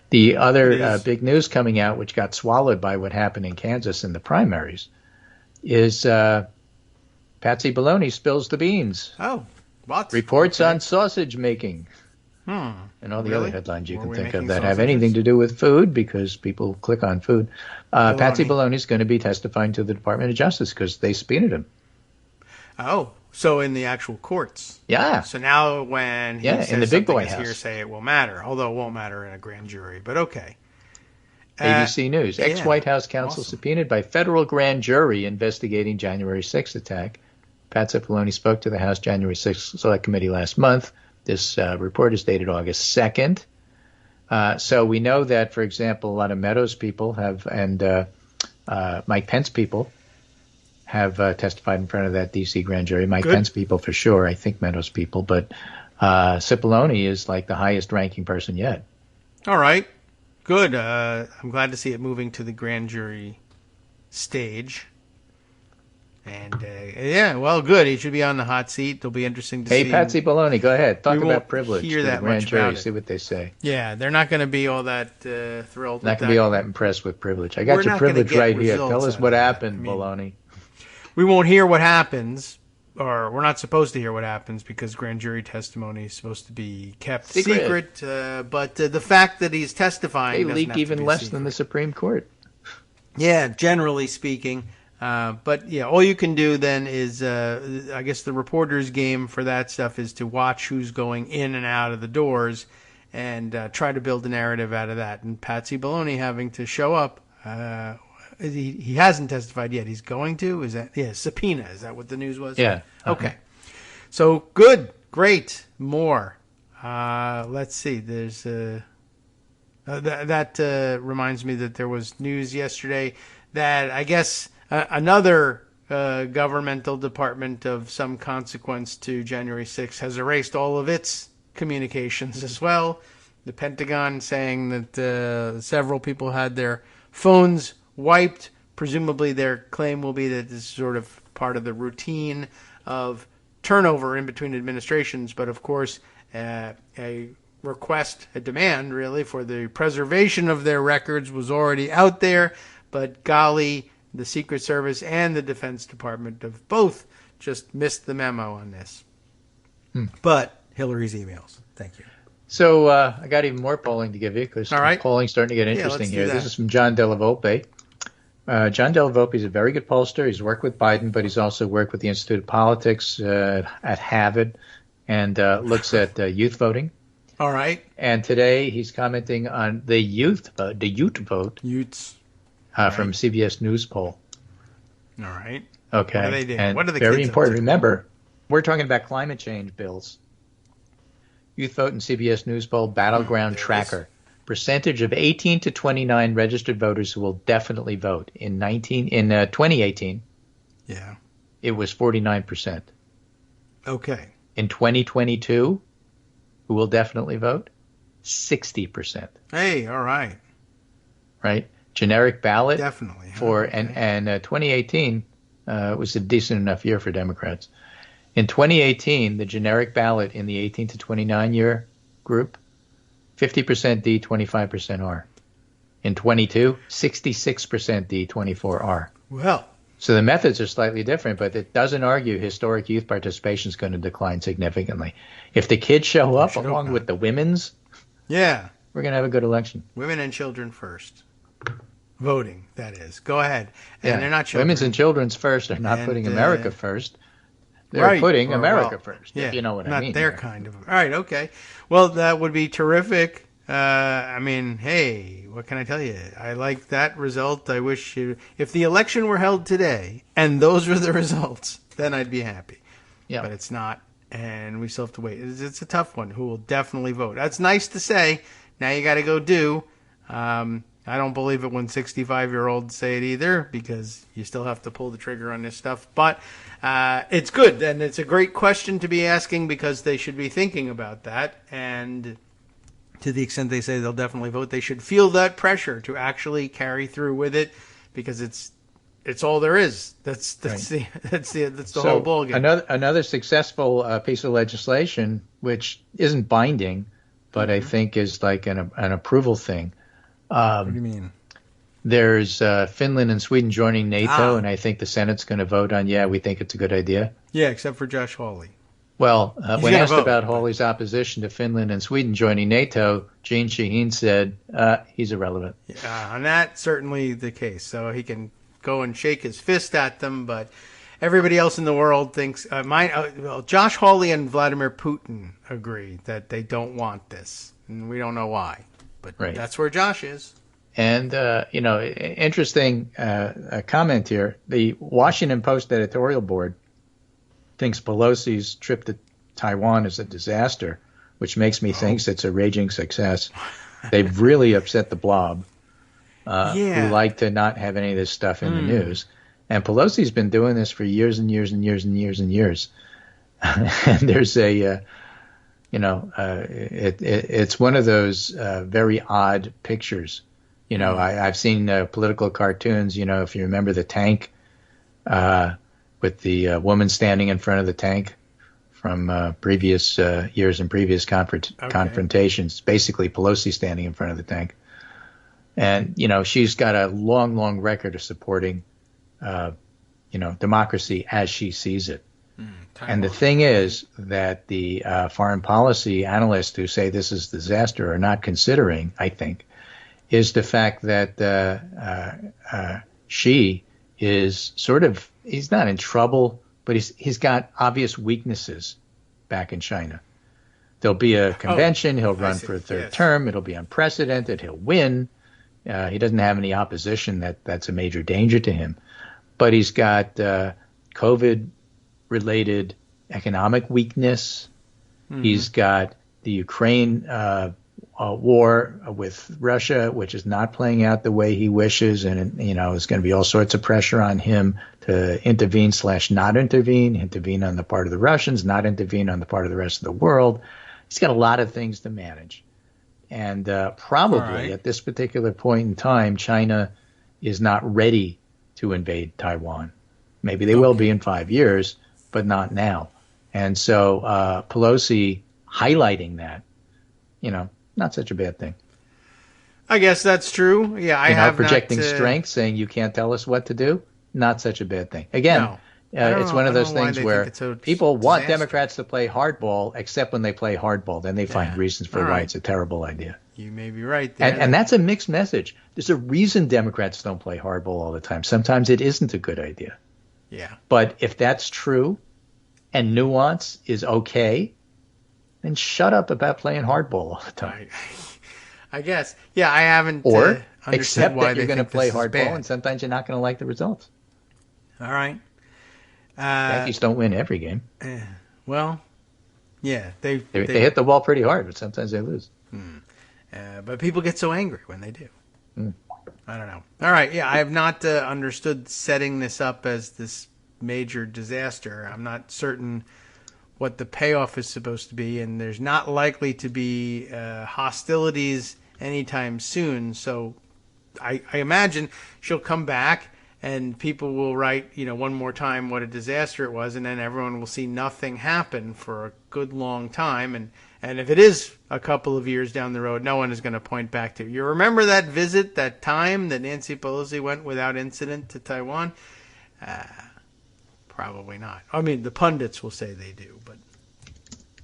The other big news coming out, which got swallowed by what happened in Kansas in the primaries, is Patsy Baloney spills the beans. Oh, what? Reports on sausage making. And all the other headlines you can think of that have anything to do with food, because people click on food. Patsy Baloney is going to be testifying to the Department of Justice because they subpoenaed him. Oh, so in the actual courts. Yeah. So now when he says in the big boy something house. is hearsay, it will matter, although it won't matter in a grand jury. But okay. ABC News. Ex-White House counsel subpoenaed by federal grand jury investigating January 6th attack. Patsy Baloney spoke to the House January 6th Select Committee last month. This report is dated August 2nd. So we know that, for example, a lot of Meadows people have, and Mike Pence people have testified in front of that D.C. grand jury. Mike Pence people for sure, I think Meadows people, but Cipollone is like the highest ranking person yet. All right. Good. I'm glad to see it moving to the grand jury stage. And, well, good. He should be on the hot seat. It'll be interesting to see. Hey, Patsy Baloney, go ahead. Talk about privilege. Hear that grand much jury, about it. see what they say. Yeah, they're not going to be all that thrilled. Not going to be all that impressed with privilege. I got your privilege right here. Tell us what happened, Baloney. We won't hear what happens, or we're not supposed to hear what happens, because grand jury testimony is supposed to be kept secret. But the fact that he's testifying, they leak even less than the Supreme Court. Yeah, generally speaking. But yeah, all you can do then is, I guess the reporter's game for that stuff is to watch who's going in and out of the doors and try to build a narrative out of that. And Patsy Baloney having to show up, he hasn't testified yet. He's going to? Subpoena. Is that what the news was? Yeah. Okay. So good, great, more. Let's see. There's that reminds me that there was news yesterday that I guess another governmental department of some consequence to January 6th has erased all of its communications as well. The Pentagon saying that several people had their phones wiped. Presumably their claim will be that this is sort of part of the routine of turnover in between administrations. But of course, a request, a demand really, for the preservation of their records was already out there. But golly, the Secret Service and the Defense Department have both just missed the memo on this. But Hillary's emails. Thank you. So I got even more polling to give you, because polling's starting to get interesting here. This is from John Della Volpe. John Della Volpe is a very good pollster. He's worked with Biden, but he's also worked with the Institute of Politics at Harvard, and looks at youth voting. All right. And today he's commenting on the youth vote. Youths. From CBS News poll. All right. Okay. What are they doing? And what are the very kids important. Remember, we're talking about climate change bills. Youth vote in CBS News poll battleground tracker. Percentage of 18 to 29 registered voters who will definitely vote. In 2018, yeah, it was 49%. Okay. In 2022, who will definitely vote? 60%. Hey, all right. Right? Generic ballot. Definitely. And 2018 was a decent enough year for Democrats. In 2018, the generic ballot in the 18 to 29 year group, 50% D, 25% R. In 22, 66% D, 24R. Well, so the methods are slightly different, but it doesn't argue historic youth participation is going to decline significantly. If the kids show up along with the women's, yeah, we're going to have a good election. Women and children first. Voting, that is. Go ahead. And they're not children. Women's and children's first are not putting America first. They're putting America first, if you know what I mean. Not their kind of. All right, okay. Well, that would be terrific. I mean, hey, what can I tell you? I like that result. I wish if the election were held today and those were the results, then I'd be happy. Yeah. But it's not, and we still have to wait. It's a tough one. Who will definitely vote? That's nice to say. Now you got to go do. I don't believe it when 65-year-olds say it either, because you still have to pull the trigger on this stuff. But it's good, and it's a great question to be asking, because they should be thinking about that. And to the extent they say they'll definitely vote, they should feel that pressure to actually carry through with it, because it's all there is. That's right. the whole ballgame. Another successful piece of legislation, which isn't binding, but I think is like an approval thing. What do you mean? There's Finland and Sweden joining NATO, and I think the Senate's going to vote on, we think it's a good idea. Yeah, except for Josh Hawley. Well, when asked about Hawley's opposition to Finland and Sweden joining NATO, Gene Shaheen said he's irrelevant. Yeah, and that's certainly the case. So he can go and shake his fist at them, but everybody else in the world thinks Josh Hawley and Vladimir Putin agree that they don't want this, and we don't know why. But that's where Josh is. And, interesting comment here. The Washington Post editorial board thinks Pelosi's trip to Taiwan is a disaster, which makes me think it's a raging success. They've really upset the blob, who like to not have any of this stuff in the news. And Pelosi's been doing this for years and years and years and years and years. And there's it's one of those very odd pictures. I've seen political cartoons, if you remember the tank with the woman standing in front of the tank from previous years and previous confrontations. Basically, Pelosi standing in front of the tank. And, she's got a long, long record of supporting, democracy as she sees it. And the thing is that the foreign policy analysts who say this is a disaster are not considering, I think, is the fact that she is he's not in trouble, but he's got obvious weaknesses back in China. There'll be a convention. He'll run for a third term. It'll be unprecedented. He'll win. He doesn't have any opposition. That's a major danger to him. But he's got COVID-related economic weakness. Mm-hmm. He's got the Ukraine war with Russia, which is not playing out the way he wishes, and there's going to be all sorts of pressure on him to intervene/not intervene on the part of the Russians, not intervene on the part of the rest of the world. He's got a lot of things to manage, and probably at this particular point in time, China is not ready to invade Taiwan. Maybe they will be in 5 years, but not now. And so Pelosi highlighting that, not such a bad thing. I guess that's true. Yeah, I have projecting strength, saying you can't tell us what to do. Not such a bad thing. Again, it's one of those things where people want Democrats to play hardball, except when they play hardball. Then they find reasons for why it's a terrible idea. You may be right there. And that's a mixed message. There's a reason Democrats don't play hardball all the time. Sometimes it isn't a good idea. Yeah. But if that's true and nuance is okay, then shut up about playing hardball all the time. I guess. Yeah, I haven't or understood accept why that you're going to play hardball, and sometimes you're not going to like the results. All right. Yankees don't win every game. Well, yeah. They hit the ball pretty hard, but sometimes they lose. But people get so angry when they do. I don't know. All right. Yeah, I have not understood setting this up as this major disaster. I'm not certain what the payoff is supposed to be, and there's not likely to be hostilities anytime soon. So I imagine she'll come back and people will write, one more time what a disaster it was, and then everyone will see nothing happen for a good long time. And if it is a couple of years down the road, no one is going to point back to, you remember that visit, that time that Nancy Pelosi went without incident to Taiwan? Probably not. I mean, the pundits will say they do, but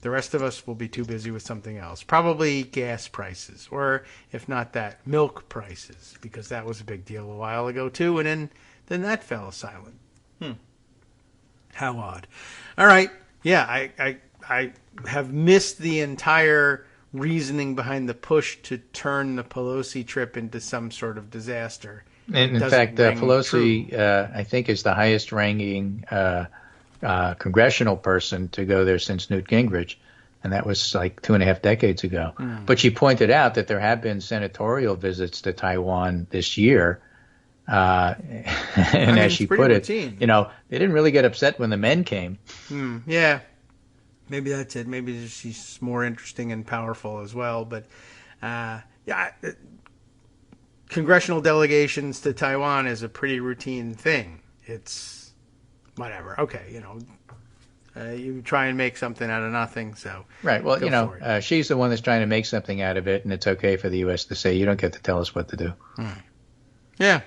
the rest of us will be too busy with something else. Probably gas prices, or if not that, milk prices, because that was a big deal a while ago too, and then that fell silent. How odd. All right. Yeah, I have missed the entire reasoning behind the push to turn the Pelosi trip into some sort of disaster. And in fact, Pelosi, I think, is the highest ranking congressional person to go there since Newt Gingrich. And that was like 2.5 decades ago. But she pointed out that there have been senatorial visits to Taiwan this year. And as she put it, they didn't really get upset when the men came. Yeah. Maybe that's it. Maybe she's more interesting and powerful as well. But, congressional delegations to Taiwan is a pretty routine thing. It's whatever. Okay, you try and make something out of nothing. So right. Well, she's the one that's trying to make something out of it, and it's okay for the U.S. to say you don't get to tell us what to do. Yeah.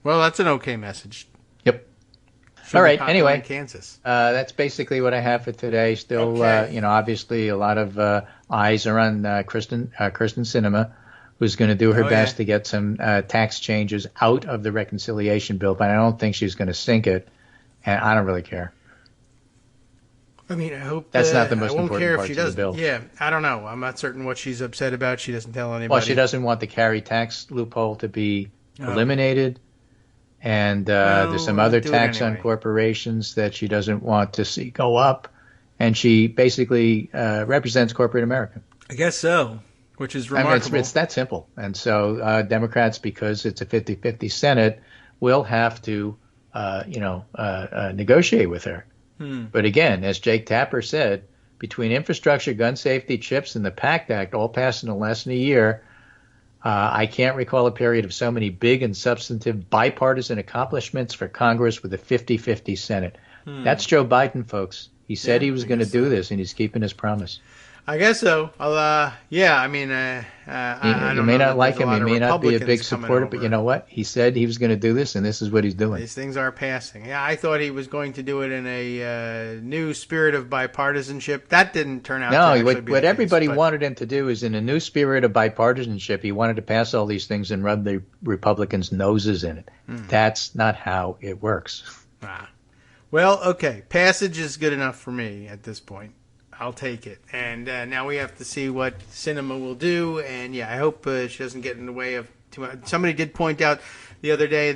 Well, that's an okay message. Yep. All right. Anyway, in Kansas. That's basically what I have for today. Still, obviously a lot of eyes are on Kristen Sinema, who's going to do her best to get some tax changes out of the reconciliation bill, but I don't think she's going to sink it, and I don't really care. I mean, I hope that's not the most important part of the bill. Yeah, I don't know. I'm not certain what she's upset about. She doesn't tell anybody. Well, she doesn't want the carry tax loophole to be eliminated. And there's some other tax on corporations that she doesn't want to see go up. And she basically represents corporate America. I guess so, which is remarkable. I mean, it's that simple. And so Democrats, because it's a 50-50 Senate, will have to, negotiate with her. But again, as Jake Tapper said, between infrastructure, gun safety, CHIPS, and the PACT Act, all passed in less than a year, I can't recall a period of so many big and substantive bipartisan accomplishments for Congress with a 50-50 Senate. That's Joe Biden, folks. He said he was going to do this, and he's keeping his promise. I guess so. I mean, you may not like him. He may not be a big supporter, but you know what? He said he was going to do this, and this is what he's doing. These things are passing. Yeah, I thought he was going to do it in a new spirit of bipartisanship. That didn't turn out to actually be what the everybody case, wanted him to do is in a new spirit of bipartisanship, he wanted to pass all these things and rub the Republicans' noses in it. That's not how it works. Well, okay. Passage is good enough for me at this point. I'll take it. And now we have to see what Sinema will do. And, I hope she doesn't get in the way of too much. Somebody did point out the other day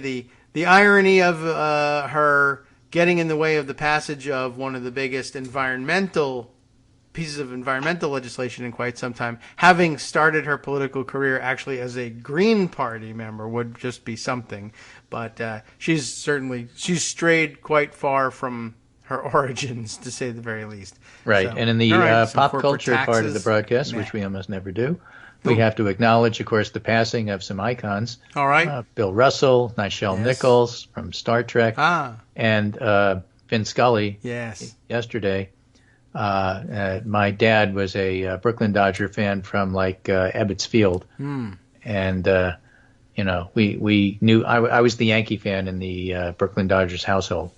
the irony of her getting in the way of the passage of one of the biggest pieces of environmental legislation in quite some time. Having started her political career actually as a Green Party member would just be something. But she's strayed quite far from her origins, to say the very least. Right. So, and in the pop culture part of the broadcast, which we almost never do, we have to acknowledge, of course, the passing of some icons. All right. Bill Russell, Nichelle Nichols from Star Trek, and Vin Scully yesterday. My dad was a Brooklyn Dodger fan from Ebbets Field. And we knew I was the Yankee fan in the Brooklyn Dodgers household.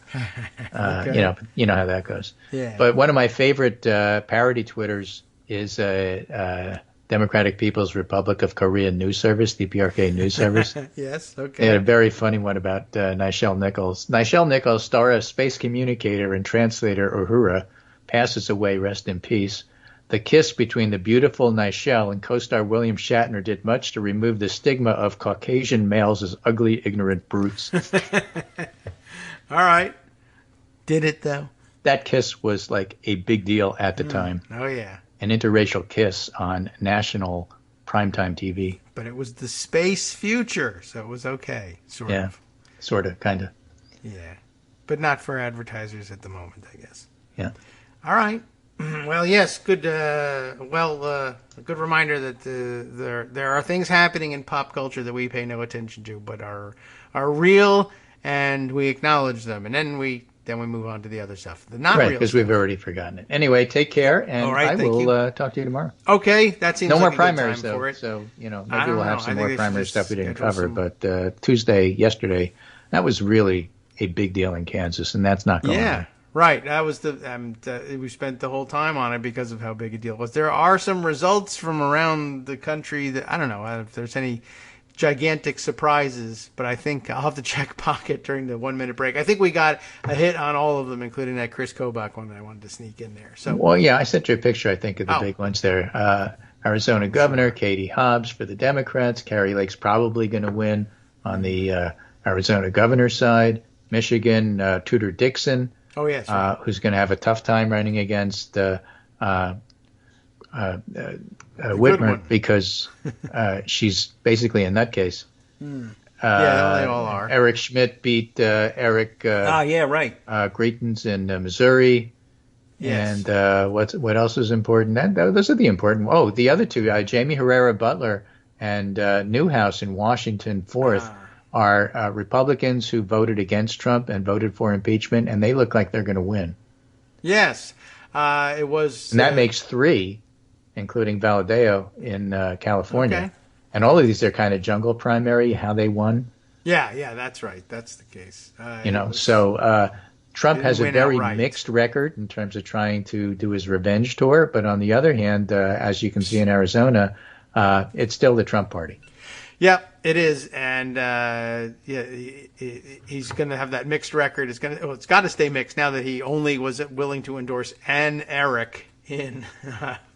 Okay. You know how that goes. Yeah. But one of my favorite parody Twitters is Democratic People's Republic of Korea News Service, the PRK News Service. Yes, okay. They had a very funny one about Nichelle Nichols. Nichelle Nichols, star of space communicator and translator Uhura, passes away, rest in peace. The kiss between the beautiful Nichelle and co-star William Shatner did much to remove the stigma of Caucasian males as ugly, ignorant brutes. All right. Did it, though? That kiss was like a big deal at the time. Oh, yeah. An interracial kiss on national primetime TV. But it was the space future, so it was okay, sort of. Yeah, sort of, kind of. Yeah. But not for advertisers at the moment, I guess. Yeah. All right. Well, yes, good. A good reminder that there are things happening in pop culture that we pay no attention to, but are real and we acknowledge them, and then we move on to the other stuff. The not right, real because stuff. we've already forgotten it. Anyway, take care, and All right, I will talk to you tomorrow. Okay, that seems no like more a good primaries, time though. for it. So, maybe I don't we'll have know. some I think more they should primary just stuff we didn't schedule cover. But yesterday, that was really a big deal in Kansas, and that's not going on. Right. That was we spent the whole time on it because of how big a deal it was. There are some results from around the country that I don't know if there's any gigantic surprises, but I think I'll have to check Pocket during the 1 minute break. I think we got a hit on all of them, including that Kris Kobach one that I wanted to sneak in there. So, well, yeah, I sent you a picture, I think, of the big ones there. Arizona Governor Katie Hobbs for the Democrats. Kari Lake's probably going to win on the Arizona Governor side. Michigan, Tudor Dixon. Oh, yes. Right. Who's going to have a tough time running against Whitmer because she's basically a nutcase. Yeah, they all are. Eric Schmidt beat Eric Greitens in Missouri. Yes. And what else is important? Those are the important. Oh, the other two, Jamie Herrera Butler and Newhouse in Washington, 4th, are Republicans who voted against Trump and voted for impeachment, and they look like they're going to win. Yes. It was. And that makes 3, including Valadeo in California. Okay. And all of these are kind of jungle primary, how they won. Yeah, that's right. That's the case. Trump has a very outright. mixed record in terms of trying to do his revenge tour. But on the other hand, as you can see in Arizona, it's still the Trump party. Yeah, it is. And he's going to have that mixed record. It's got to stay mixed now that he only was willing to endorse an Eric in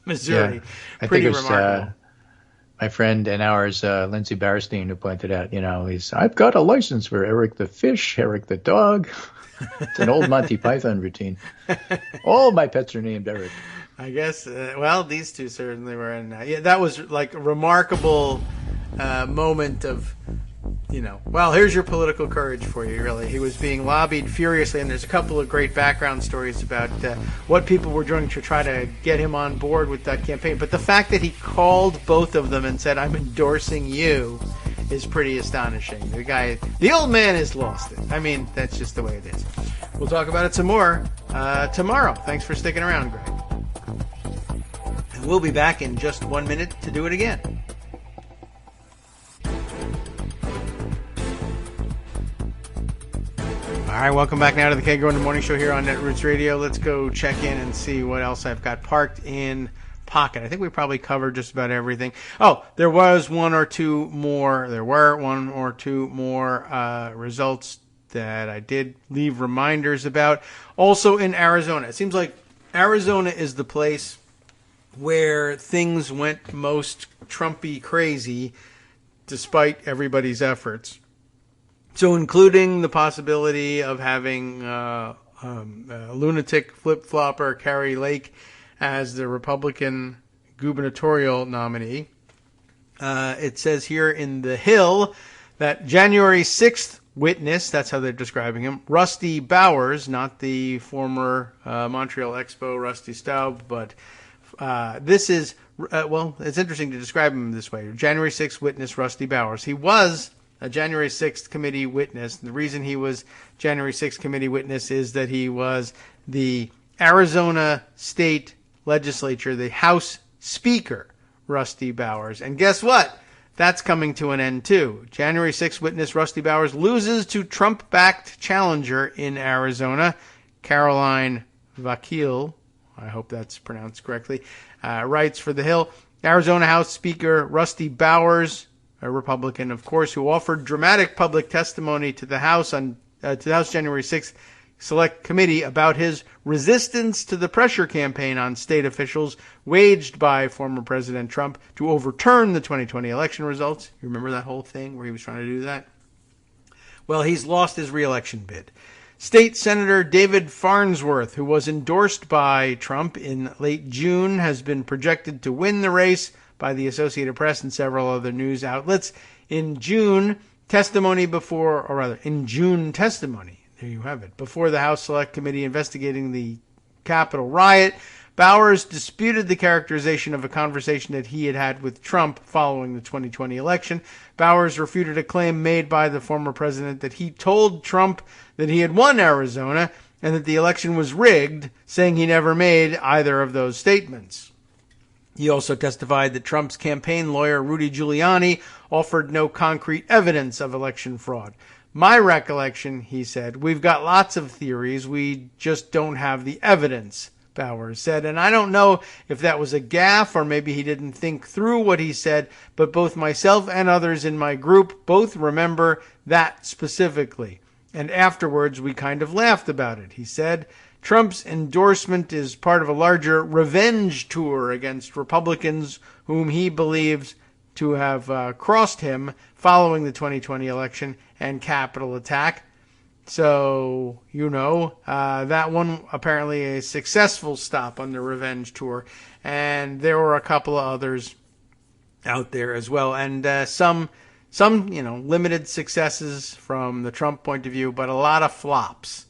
Missouri. Yeah, I Pretty think it was remarkable. my friend and ours, Lindsey Barstein, who pointed out, I've got a license for Eric the fish, Eric the dog. It's an old Monty Python routine. All my pets are named Eric. I guess, these two certainly were in. That was like a remarkable moment of, here's your political courage for you, really. He was being lobbied furiously, and there's a couple of great background stories about what people were doing to try to get him on board with that campaign. But the fact that he called both of them and said, I'm endorsing you, is pretty astonishing. The old man has lost it. I mean, that's just the way it is. We'll talk about it some more tomorrow. Thanks for sticking around, Greg. And we'll be back in just 1 minute to do it again. All right, welcome back now to the Kagro in the Morning Show here on Netroots Radio. Let's go check in and see what else I've got parked in Pocket. I think we probably covered just about everything. Oh, there were one or two more results that I did leave reminders about. Also in Arizona. It seems like Arizona is the place where things went most Trumpy crazy despite everybody's efforts. So including the possibility of having a lunatic flip-flopper Kari Lake as the Republican gubernatorial nominee. It says here in The Hill that January 6th witness, that's how they're describing him, Rusty Bowers, not the former Montreal Expo Rusty Staub, but this is, it's interesting to describe him this way. January 6th witness Rusty Bowers. He was a January 6th committee witness. The reason he was January 6th committee witness is that he was the Arizona State Legislature, the House Speaker, Rusty Bowers. And guess what? That's coming to an end too. January 6th witness Rusty Bowers loses to Trump-backed challenger in Arizona, Caroline Vakil. I hope that's pronounced correctly. Writes for The Hill. Arizona House Speaker Rusty Bowers, a Republican, of course, who offered dramatic public testimony to the House January 6th Select Committee about his resistance to the pressure campaign on state officials waged by former President Trump to overturn the 2020 election results. You remember that whole thing where he was trying to do that? Well, he's lost his re-election bid. State Senator David Farnsworth, who was endorsed by Trump in late June, has been projected to win the race by the Associated Press and several other news outlets. In June testimony, there you have it, before the House Select Committee investigating the Capitol riot, Bowers disputed the characterization of a conversation that he had had with Trump following the 2020 election. Bowers refuted a claim made by the former president that he told Trump that he had won Arizona and that the election was rigged, saying he never made either of those statements. He also testified that Trump's campaign lawyer, Rudy Giuliani, offered no concrete evidence of election fraud. My recollection, he said, we've got lots of theories, we just don't have the evidence, Bowers said. And I don't know if that was a gaffe or maybe he didn't think through what he said, but both myself and others in my group both remember that specifically. And afterwards, we kind of laughed about it. He said, Trump's endorsement is part of a larger revenge tour against Republicans whom he believes to have crossed him following the 2020 election and Capitol attack. So, that one apparently a successful stop on the revenge tour. And there were a couple of others out there as well. And some limited successes from the Trump point of view, but a lot of flops.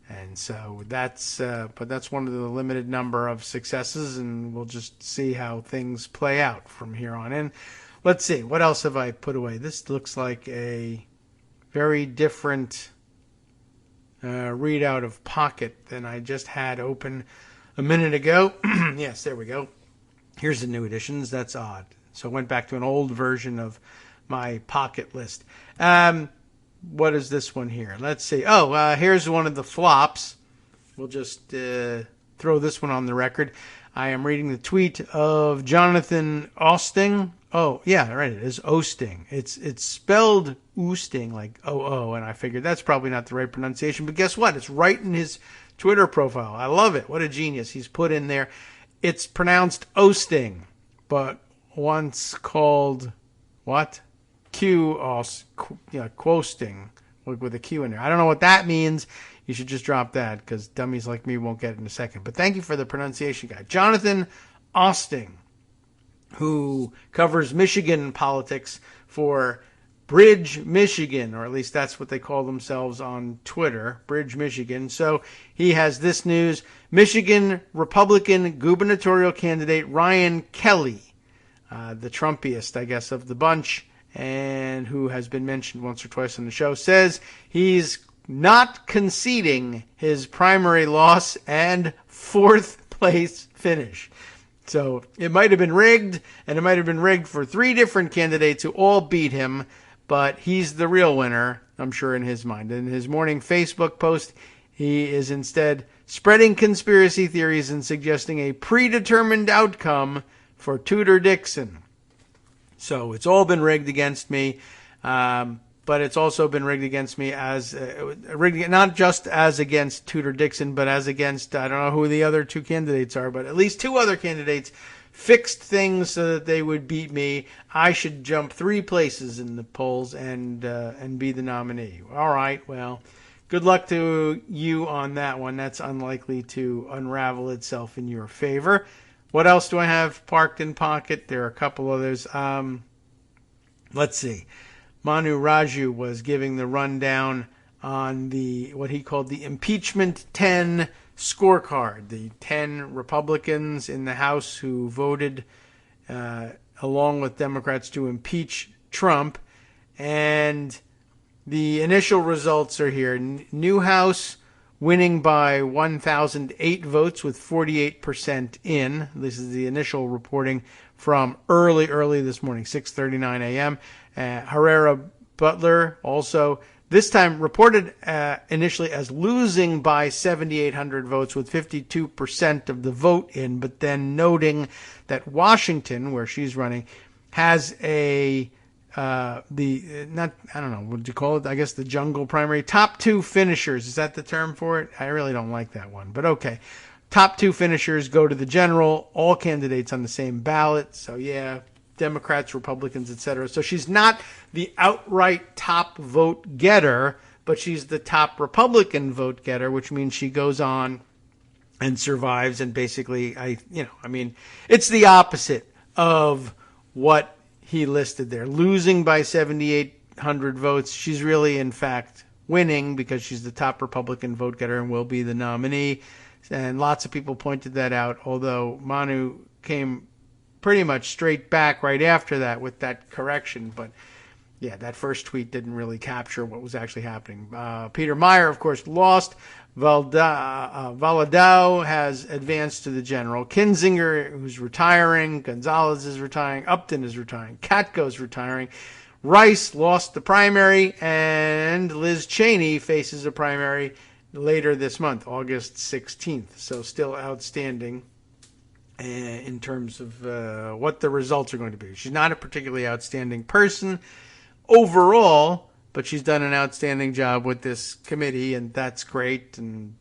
And so that's one of the limited number of successes, and we'll just see how things play out from here on in. Let's see, what else have I put away? This looks like a very different readout of Pocket than I just had open a minute ago. Yes, there we go. Here's the new editions. That's odd. So I went back to an old version of my Pocket list. What is this one here? Let's see. Here's one of the flops. We'll just throw this one on the record. I am reading the tweet of Jonathan Osting. Oh, yeah, right. It is Osting. It's spelled Oosting, like O-O, and I figured that's probably not the right pronunciation. But guess what? It's right in his Twitter profile. I love it. What a genius. He's put in there. It's pronounced Osting, but once called what? Quosting, with a Q in there. I don't know what that means. You should just drop that because dummies like me won't get it in a second. But thank you for the pronunciation guy. Jonathan Osting, who covers Michigan politics for Bridge, Michigan, or at least that's what they call themselves on Twitter, Bridge, Michigan. So he has this news. Michigan Republican gubernatorial candidate Ryan Kelly, the Trumpiest, I guess, of the bunch, and who has been mentioned once or twice on the show, says he's not conceding his primary loss and fourth place finish. So it might have been rigged, and it might have been rigged for three different candidates who all beat him, but he's the real winner, I'm sure, in his mind. In his morning Facebook post, he is instead spreading conspiracy theories and suggesting a predetermined outcome for Tudor Dixon. So it's all been rigged against me, but it's also been rigged against me as rigged, not just as against Tudor Dixon, but as against, I don't know who the other two candidates are, but at least two other candidates fixed things so that they would beat me. I should jump 3 places in the polls and be the nominee. All right, well, good luck to you on that one. That's unlikely to unravel itself in your favor. What else do I have parked in Pocket? There are a couple others. Let's see. Manu Raju was giving the rundown on what he called the impeachment 10 scorecard. The 10 Republicans in the House who voted along with Democrats to impeach Trump. And the initial results are here. Newhouse winning by 1,008 votes with 48% in. This is the initial reporting from early this morning, 6:39 a.m. Herrera Butler also this time reported initially as losing by 7,800 votes with 52% of the vote in, but then noting that Washington, where she's running, has I don't know, what do you call it? I guess the jungle primary. Top 2 finishers. Is that the term for it? I really don't like that one, but okay. Top 2 finishers go to the general, all candidates on the same ballot. So yeah, Democrats, Republicans, etc. So she's not the outright top vote getter, but she's the top Republican vote getter, which means she goes on and survives. And basically, it's the opposite of what he listed there. Losing by 7,800 votes. She's really, in fact, winning because she's the top Republican vote getter and will be the nominee. And lots of people pointed that out, although Manu came pretty much straight back right after that with that correction. But yeah, that first tweet didn't really capture what was actually happening. Peter Meyer, of course, lost. Valadao has advanced to the general. Kinzinger, who's retiring. Gonzalez is retiring. Upton is retiring. Katko's retiring. Rice lost the primary. And Liz Cheney faces a primary later this month, August 16th. So still outstanding in terms of what the results are going to be. She's not a particularly outstanding person overall, but she's done an outstanding job with this committee, and that's great. And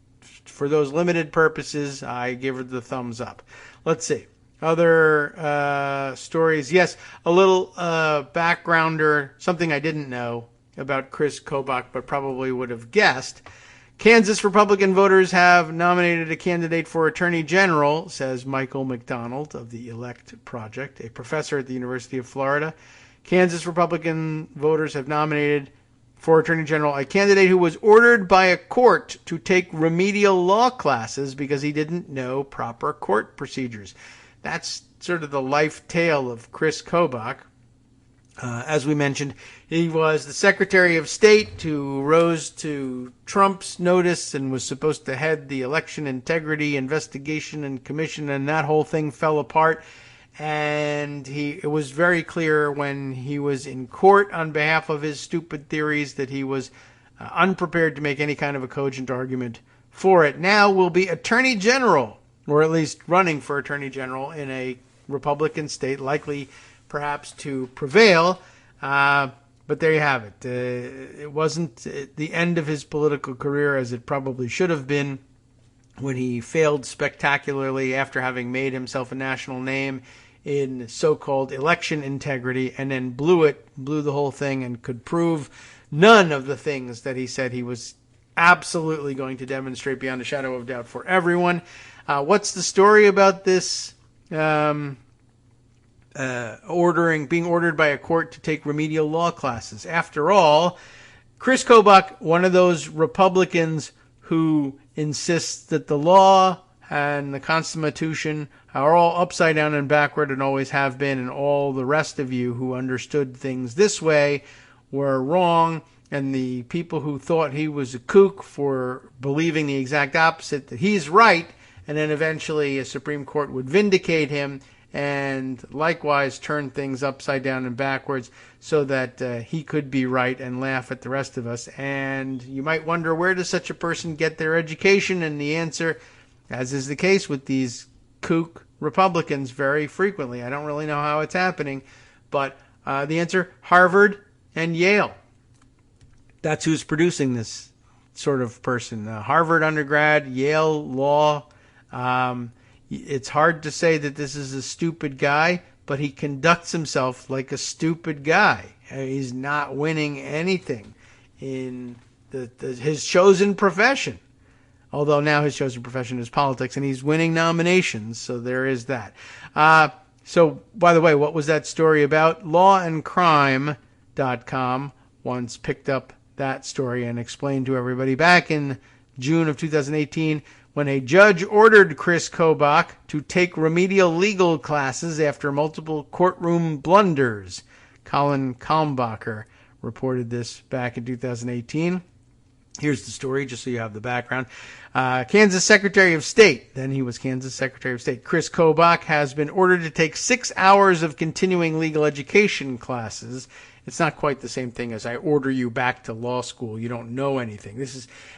for those limited purposes, I give her the thumbs up. Let's see. Other stories. Yes, a little backgrounder, something I didn't know about Kris Kobach, but probably would have guessed. Kansas Republican voters have nominated a candidate for Attorney General, says Michael McDonald of the Elect Project, a professor at the University of Florida. Kansas Republican voters have nominated for Attorney General a candidate who was ordered by a court to take remedial law classes because he didn't know proper court procedures. That's sort of the life tale of Kris Kobach. As we mentioned, he was the Secretary of State who rose to Trump's notice and was supposed to head the election integrity investigation and commission, and that whole thing fell apart. And it was very clear when he was in court on behalf of his stupid theories that he was unprepared to make any kind of a cogent argument for it. Now will be Attorney General, or at least running for Attorney General in a Republican state, likely perhaps to prevail. But there you have it. It wasn't the end of his political career as it probably should have been when he failed spectacularly after having made himself a national name in so-called election integrity, and then blew the whole thing, and could prove none of the things that he said he was absolutely going to demonstrate beyond a shadow of doubt for everyone. What's the story about this being ordered by a court to take remedial law classes? After all, Kris Kobach, one of those Republicans who insists that the law and the Constitution are all upside down and backward and always have been, and all the rest of you who understood things this way were wrong, and the people who thought he was a kook for believing the exact opposite, that he's right, and then eventually a Supreme Court would vindicate him and likewise turn things upside down and backwards so that he could be right and laugh at the rest of us. And you might wonder, where does such a person get their education? And the answer, as is the case with these kook Republicans very frequently, I don't really know how it's happening, but the answer, Harvard and Yale. That's who's producing this sort of person. Harvard undergrad, Yale law. It's hard to say that this is a stupid guy, but he conducts himself like a stupid guy. He's not winning anything in his chosen profession. Although now his chosen profession is politics, and he's winning nominations, so there is that. So, by the way, what was that story about? Lawandcrime.com once picked up that story and explained to everybody back in June of 2018 when a judge ordered Kris Kobach to take remedial legal classes after multiple courtroom blunders. Colin Kalmbacher reported this back in 2018. Here's the story, just so you have the background. Kansas Secretary of State, then he was Kansas Secretary of State, Kris Kobach has been ordered to take 6 hours of continuing legal education classes. It's not quite the same thing as I order you back to law school. You don't know anything.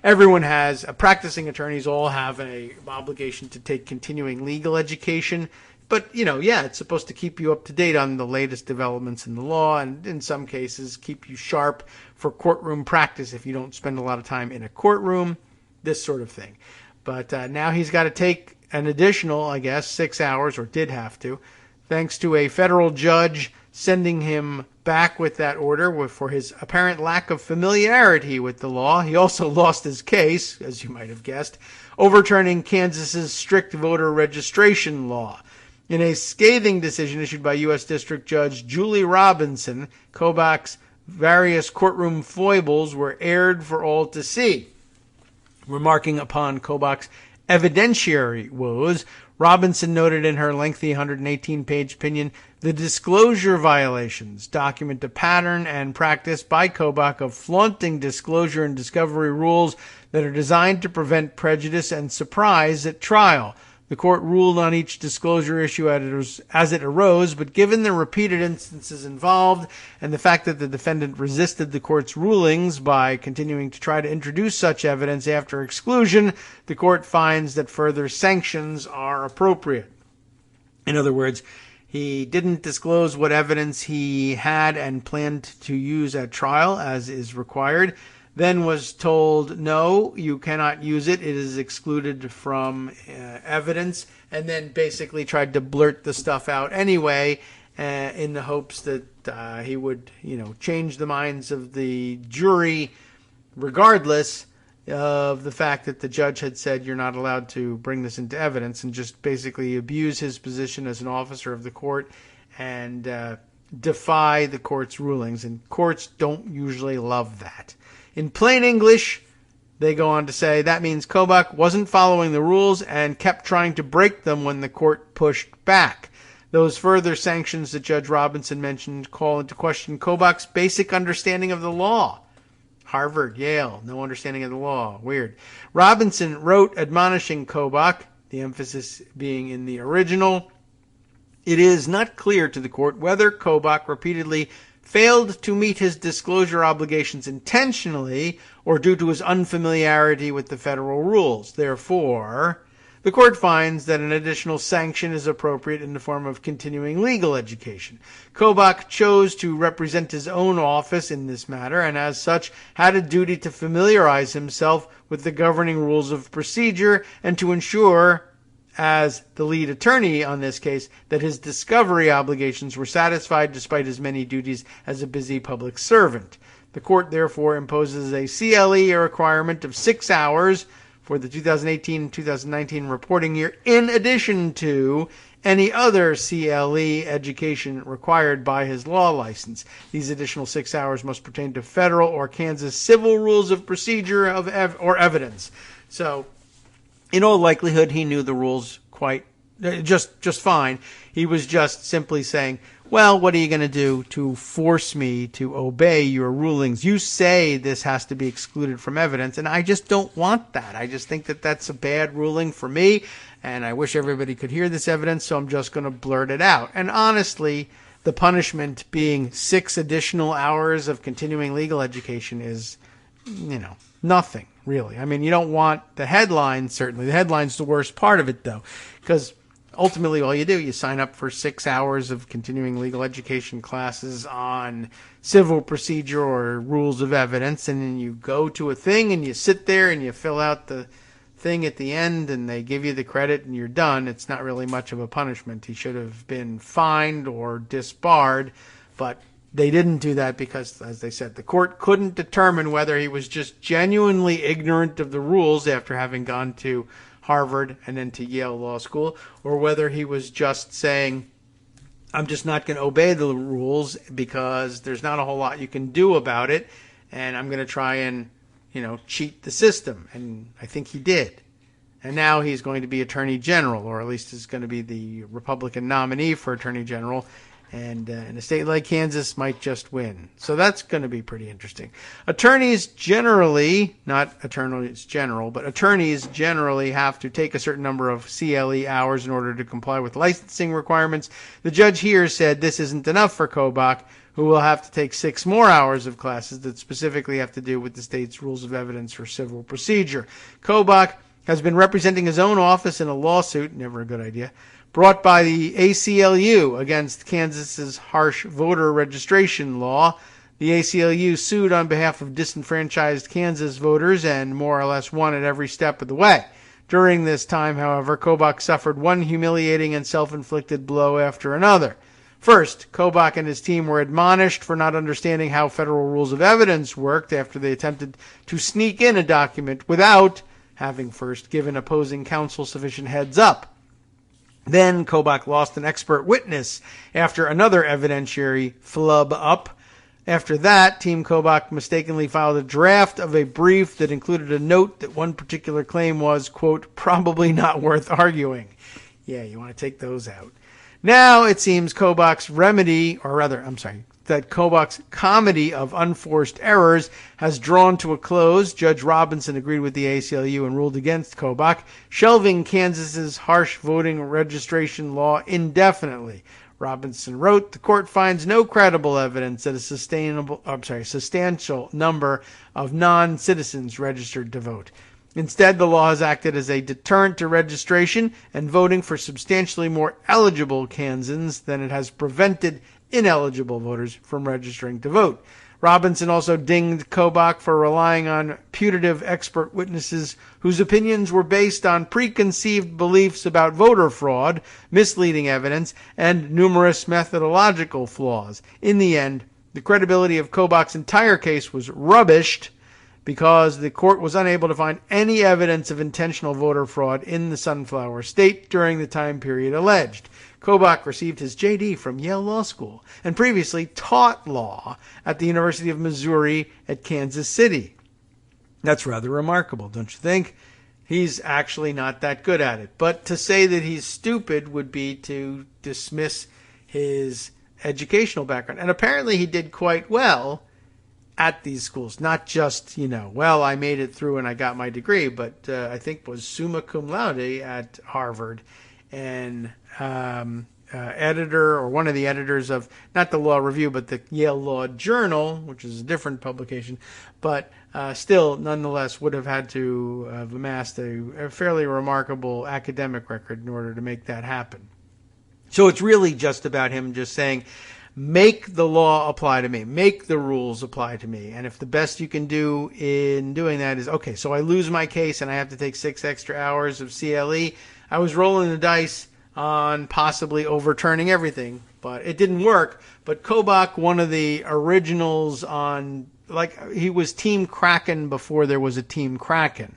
Everyone has, practicing attorneys all have an obligation to take continuing legal education. But, it's supposed to keep you up to date on the latest developments in the law, and in some cases keep you sharp for courtroom practice if you don't spend a lot of time in a courtroom, this sort of thing. But now he's got to take an additional, 6 hours, or did have to, thanks to a federal judge sending him back with that order for his apparent lack of familiarity with the law. He also lost his case, as you might have guessed, overturning Kansas's strict voter registration law. In a scathing decision issued by U.S. District Judge Julie Robinson, Kobach's various courtroom foibles were aired for all to see, remarking upon Kobach's evidentiary woes. Robinson noted in her lengthy 118-page opinion, the disclosure violations document a pattern and practice by Kobach of flaunting disclosure and discovery rules that are designed to prevent prejudice and surprise at trial. The court ruled on each disclosure issue as it arose, but given the repeated instances involved and the fact that the defendant resisted the court's rulings by continuing to try to introduce such evidence after exclusion, the court finds that further sanctions are appropriate. In other words, he didn't disclose what evidence he had and planned to use at trial, as is required, then was told, no, you cannot use it. It is excluded from evidence, and then basically tried to blurt the stuff out anyway in the hopes that he would, change the minds of the jury regardless of the fact that the judge had said you're not allowed to bring this into evidence, and just basically abuse his position as an officer of the court and defy the court's rulings. And courts don't usually love that. In plain English, they go on to say that means Kobach wasn't following the rules and kept trying to break them when the court pushed back. Those further sanctions that Judge Robinson mentioned call into question Kobach's basic understanding of the law. Harvard, Yale, no understanding of the law. Weird. Robinson wrote admonishing Kobach, the emphasis being in the original, it is not clear to the court whether Kobach repeatedly failed to meet his disclosure obligations intentionally or due to his unfamiliarity with the federal rules. Therefore, the court finds that an additional sanction is appropriate in the form of continuing legal education. Kobach chose to represent his own office in this matter and as such had a duty to familiarize himself with the governing rules of procedure and to ensure, as the lead attorney on this case, that his discovery obligations were satisfied despite his many duties as a busy public servant. The court therefore imposes a CLE requirement of 6 hours for the 2018-2019 reporting year, in addition to any other CLE education required by his law license. These additional 6 hours must pertain to federal or Kansas civil rules of procedure or evidence. So, in all likelihood, he knew the rules just fine. He was just simply saying, well, what are you going to do to force me to obey your rulings? You say this has to be excluded from evidence, and I just don't want that. I just think that that's a bad ruling for me, and I wish everybody could hear this evidence, so I'm just going to blurt it out. And honestly, the punishment being 6 additional hours of continuing legal education is, nothing, really. I mean, you don't want the headlines, certainly. The headline's the worst part of it, though, because ultimately all you do, you sign up for 6 hours of continuing legal education classes on civil procedure or rules of evidence, and then you go to a thing and you sit there and you fill out the thing at the end and they give you the credit and you're done. It's not really much of a punishment. He should have been fined or disbarred, but they didn't do that because, as they said, the court couldn't determine whether he was just genuinely ignorant of the rules after having gone to Harvard and then to Yale Law School, or whether he was just saying, I'm just not going to obey the rules because there's not a whole lot you can do about it, and I'm going to try and, cheat the system. And I think he did. And now he's going to be Attorney General, or at least is going to be the Republican nominee for Attorney General. And in a state like Kansas might just win. So that's going to be pretty interesting. Attorneys generally, not attorneys general, but attorneys generally have to take a certain number of CLE hours in order to comply with licensing requirements. The judge here said this isn't enough for Kobach, who will have to take 6 more hours of classes that specifically have to do with the state's rules of evidence for civil procedure. Kobach has been representing his own office in a lawsuit, never a good idea, brought by the ACLU against Kansas's harsh voter registration law. The ACLU sued on behalf of disenfranchised Kansas voters and more or less won at every step of the way. During this time, however, Kobach suffered one humiliating and self-inflicted blow after another. First, Kobach and his team were admonished for not understanding how federal rules of evidence worked after they attempted to sneak in a document without having first given opposing counsel sufficient heads up. Then Kobach lost an expert witness after another evidentiary flub up. After that, Team Kobach mistakenly filed a draft of a brief that included a note that one particular claim was, quote, probably not worth arguing. Yeah, you want to take those out. Now it seems Kobach's comedy of unforced errors has drawn to a close. Judge Robinson agreed with the ACLU and ruled against Kobach, shelving Kansas's harsh voting registration law indefinitely. Robinson wrote, the court finds no credible evidence that a substantial number of non-citizens registered to vote. Instead, the law has acted as a deterrent to registration and voting for substantially more eligible Kansans than it has prevented ineligible voters from registering to vote. Robinson also dinged Kobach for relying on putative expert witnesses whose opinions were based on preconceived beliefs about voter fraud, misleading evidence, and numerous methodological flaws. In the end, the credibility of Kobach's entire case was rubbished because the court was unable to find any evidence of intentional voter fraud in the Sunflower State during the time period alleged. Kobach received his J.D. from Yale Law School and previously taught law at the University of Missouri at Kansas City. That's rather remarkable, don't you think? He's actually not that good at it. But to say that he's stupid would be to dismiss his educational background. And apparently he did quite well at these schools. Not just, I made it through and I got my degree, but I think was summa cum laude at Harvard. And editor or one of the editors of not the Law Review but the Yale Law Journal, which is a different publication, but still nonetheless would have had to have amassed a fairly remarkable academic record in order to make that happen. So it's really just about him just saying, make the law apply to me, make the rules apply to me. And if the best you can do in doing that is, okay, so I lose my case and I have to take 6 extra hours of CLE, I was rolling the dice on possibly overturning everything, but it didn't work. But Kobach, one of the originals on, he was Team Kraken before there was a Team Kraken,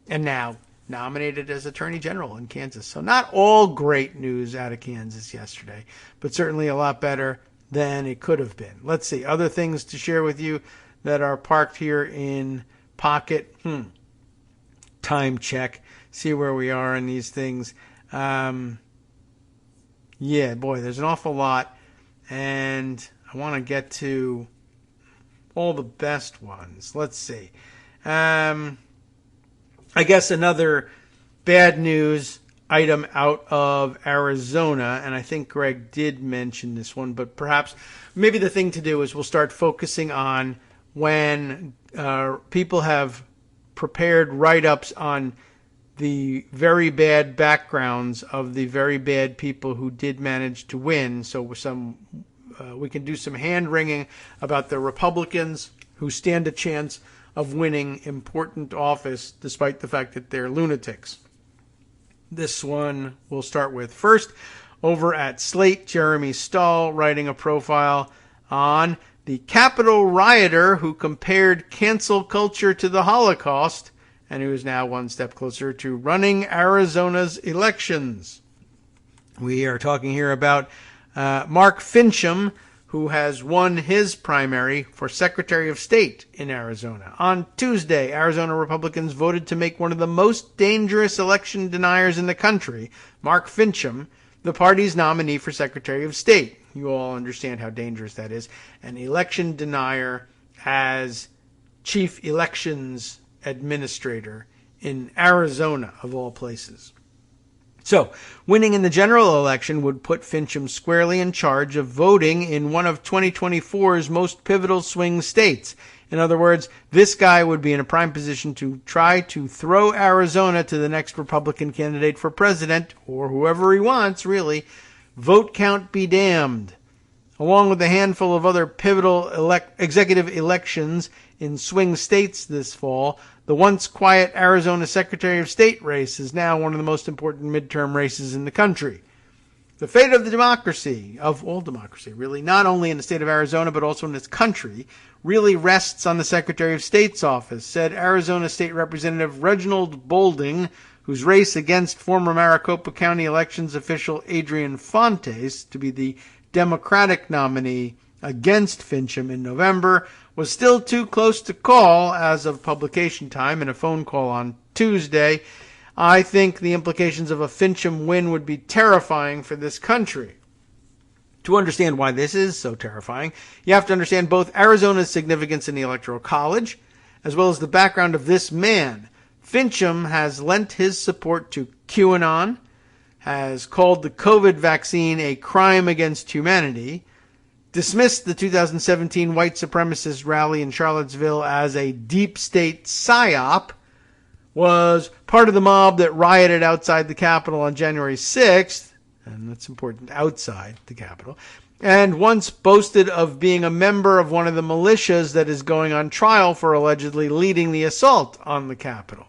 and now nominated as Attorney General in Kansas. So not all great news out of Kansas yesterday, but certainly a lot better than it could have been. Let's see, other things to share with you that are parked here in Pocket. Time check. See where we are in these things. There's an awful lot, and I want to get to all the best ones. Let's see. I guess another bad news item out of Arizona, and I think Greg did mention this one, but perhaps maybe the thing to do is we'll start focusing on when people have prepared write-ups on the very bad backgrounds of the very bad people who did manage to win. So we can do some hand-wringing about the Republicans who stand a chance of winning important office despite the fact that they're lunatics. This one we'll start with first. Over at Slate, Jeremy Stahl writing a profile on the Capitol rioter who compared cancel culture to the Holocaust and who is now one step closer to running Arizona's elections. We are talking here about Mark Fincham, who has won his primary for Secretary of State in Arizona. On Tuesday, Arizona Republicans voted to make one of the most dangerous election deniers in the country, Mark Fincham, the party's nominee for Secretary of State. You all understand how dangerous that is. An election denier as chief elections administrator in Arizona, of all places. So, winning in the general election would put Fincham squarely in charge of voting in one of 2024's most pivotal swing states. In other words, this guy would be in a prime position to try to throw Arizona to the next Republican candidate for president, or whoever he wants, really. Vote count be damned. Along with a handful of other pivotal executive elections in swing states this fall, the once quiet Arizona Secretary of State race is now one of the most important midterm races in the country. The fate of the democracy, of all democracy, really, not only in the state of Arizona but also in this country, really rests on the Secretary of State's office, said Arizona State Representative Reginald Boulding, whose race against former Maricopa County elections official Adrian Fontes to be the Democratic nominee against Fincham in November was still too close to call as of publication time in a phone call on Tuesday. I think the implications of a Fincham win would be terrifying for this country. To understand why this is so terrifying, you have to understand both Arizona's significance in the Electoral College, as well as the background of this man. Fincham has lent his support to QAnon, has called the COVID vaccine a crime against humanity, dismissed the 2017 white supremacist rally in Charlottesville as a deep state psyop, was part of the mob that rioted outside the Capitol on January 6th, and that's important, outside the Capitol, and once boasted of being a member of one of the militias that is going on trial for allegedly leading the assault on the Capitol.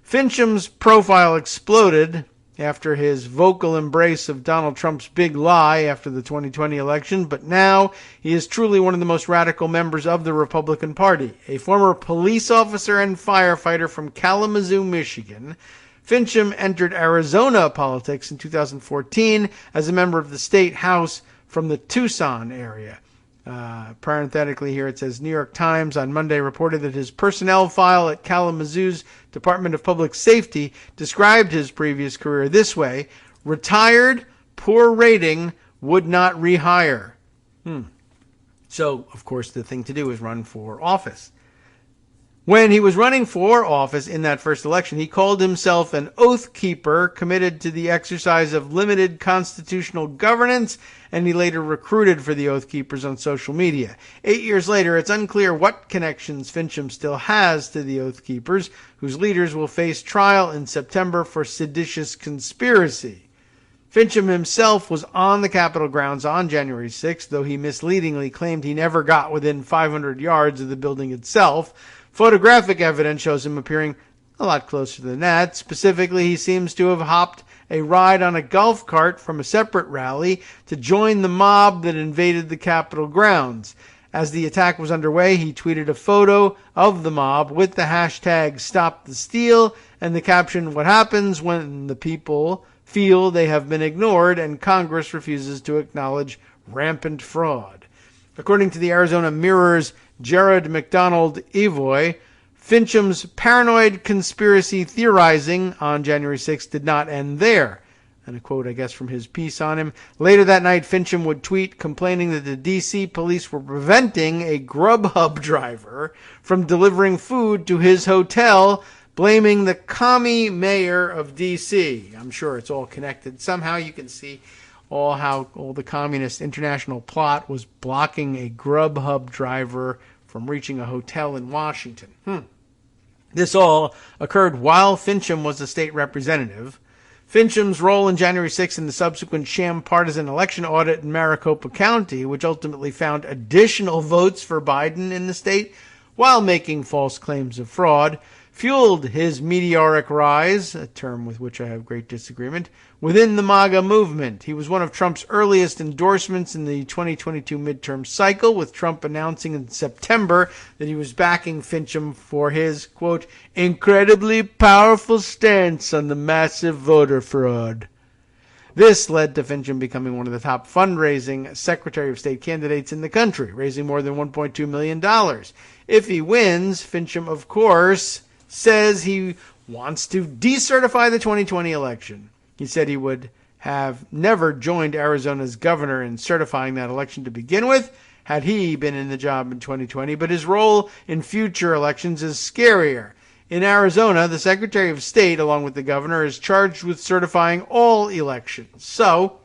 Fincham's profile exploded after his vocal embrace of Donald Trump's big lie after the 2020 election, but now he is truly one of the most radical members of the Republican Party. A former police officer and firefighter from Kalamazoo, Michigan, Fincham entered Arizona politics in 2014 as a member of the state house from the Tucson area. Parenthetically here it says, New York Times on Monday reported that his personnel file at Kalamazoo's Department of Public Safety described his previous career this way: retired, poor rating, would not rehire. So, of course, the thing to do is run for office. When he was running for office in that first election, he called himself an oath keeper committed to the exercise of limited constitutional governance, and he later recruited for the Oath Keepers on social media. 8 years later, it's unclear what connections Fincham still has to the Oath Keepers, whose leaders will face trial in September for seditious conspiracy. Fincham himself was on the Capitol grounds on January 6th, though he misleadingly claimed he never got within 500 yards of the building itself. Photographic evidence shows him appearing a lot closer than that. Specifically, he seems to have hopped a ride on a golf cart from a separate rally to join the mob that invaded the Capitol grounds. As the attack was underway, he tweeted a photo of the mob with the hashtag Stop the Steal and the caption, "What happens when the people feel they have been ignored and Congress refuses to acknowledge rampant fraud." According to the Arizona Mirror's Jared McDonald Evoy, Fincham's paranoid conspiracy theorizing on January 6th did not end there. And a quote, I guess, from his piece on him. Later that night, Fincham would tweet complaining that the D.C. police were preventing a Grubhub driver from delivering food to his hotel, blaming the commie mayor of D.C. I'm sure it's all connected. Somehow you can see how the Communist International plot was blocking a Grubhub driver from reaching a hotel in Washington. This all occurred while Fincham was a state representative. Fincham's role in January 6th and the subsequent sham partisan election audit in Maricopa County, which ultimately found additional votes for Biden in the state while making false claims of fraud, fueled his meteoric rise, a term with which I have great disagreement, within the MAGA movement. He was one of Trump's earliest endorsements in the 2022 midterm cycle, with Trump announcing in September that he was backing Fincham for his, quote, incredibly powerful stance on the massive voter fraud. This led to Fincham becoming one of the top fundraising Secretary of State candidates in the country, raising more than $1.2 million. If he wins, Fincham, of course, says he wants to decertify the 2020 election. He said he would have never joined Arizona's governor in certifying that election to begin with, had he been in the job in 2020, but his role in future elections is scarier. In Arizona, the Secretary of State, along with the governor, is charged with certifying all elections. So,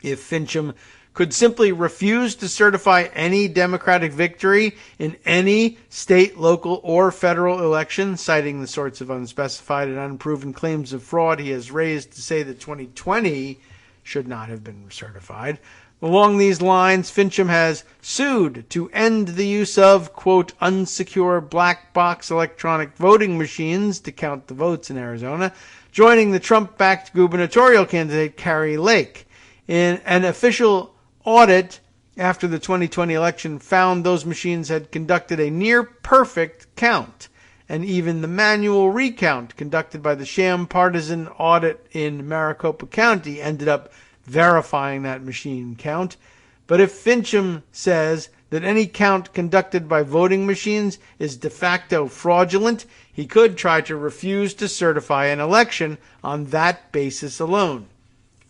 if Fincham could simply refuse to certify any Democratic victory in any state, local, or federal election, citing the sorts of unspecified and unproven claims of fraud he has raised to say that 2020 should not have been certified. Along these lines, Fincham has sued to end the use of, quote, unsecure black box electronic voting machines to count the votes in Arizona, joining the Trump-backed gubernatorial candidate Kari Lake. In an official audit after the 2020 election found those machines had conducted a near-perfect count, and even the manual recount conducted by the sham partisan audit in Maricopa County ended up verifying that machine count. But if Fincham says that any count conducted by voting machines is de facto fraudulent, he could try to refuse to certify an election on that basis alone.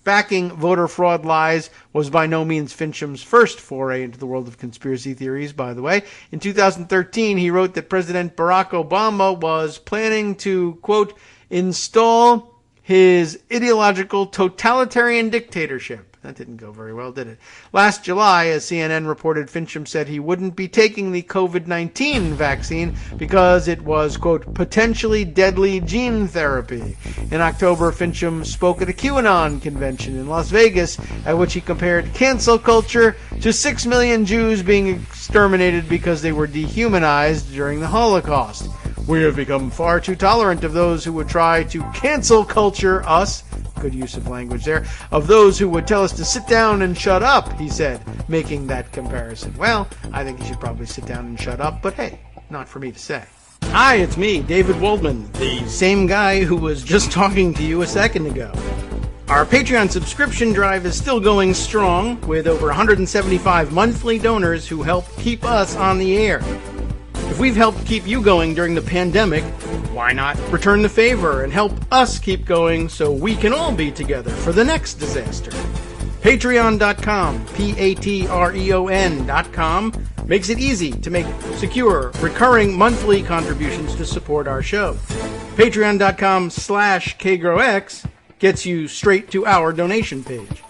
Backing voter fraud lies was by no means Fincham's first foray into the world of conspiracy theories, by the way. In 2013, he wrote that President Barack Obama was planning to, quote, install his ideological totalitarian dictatorship. That didn't go very well, did it? Last July, as CNN reported, Fincham said he wouldn't be taking the COVID-19 vaccine because it was, quote, potentially deadly gene therapy. In October, Fincham spoke at a QAnon convention in Las Vegas, at which he compared cancel culture to 6 million Jews being exterminated because they were dehumanized during the Holocaust. We have become far too tolerant of those who would try to cancel culture us. Good use of language there. Of those who would tell us to sit down and shut up, he said, making that comparison. Well, I think he should probably sit down and shut up, but hey, not for me to say. Hi, it's me, David Waldman, the same guy who was just talking to you a second ago. Our Patreon subscription drive is still going strong, with over 175 monthly donors who help keep us on the air. If we've helped keep you going during the pandemic, why not return the favor and help us keep going so we can all be together for the next disaster? Patreon.com, Patreon.com, makes it easy to make secure, recurring monthly contributions to support our show. Patreon.com/KagroX gets you straight to our donation page.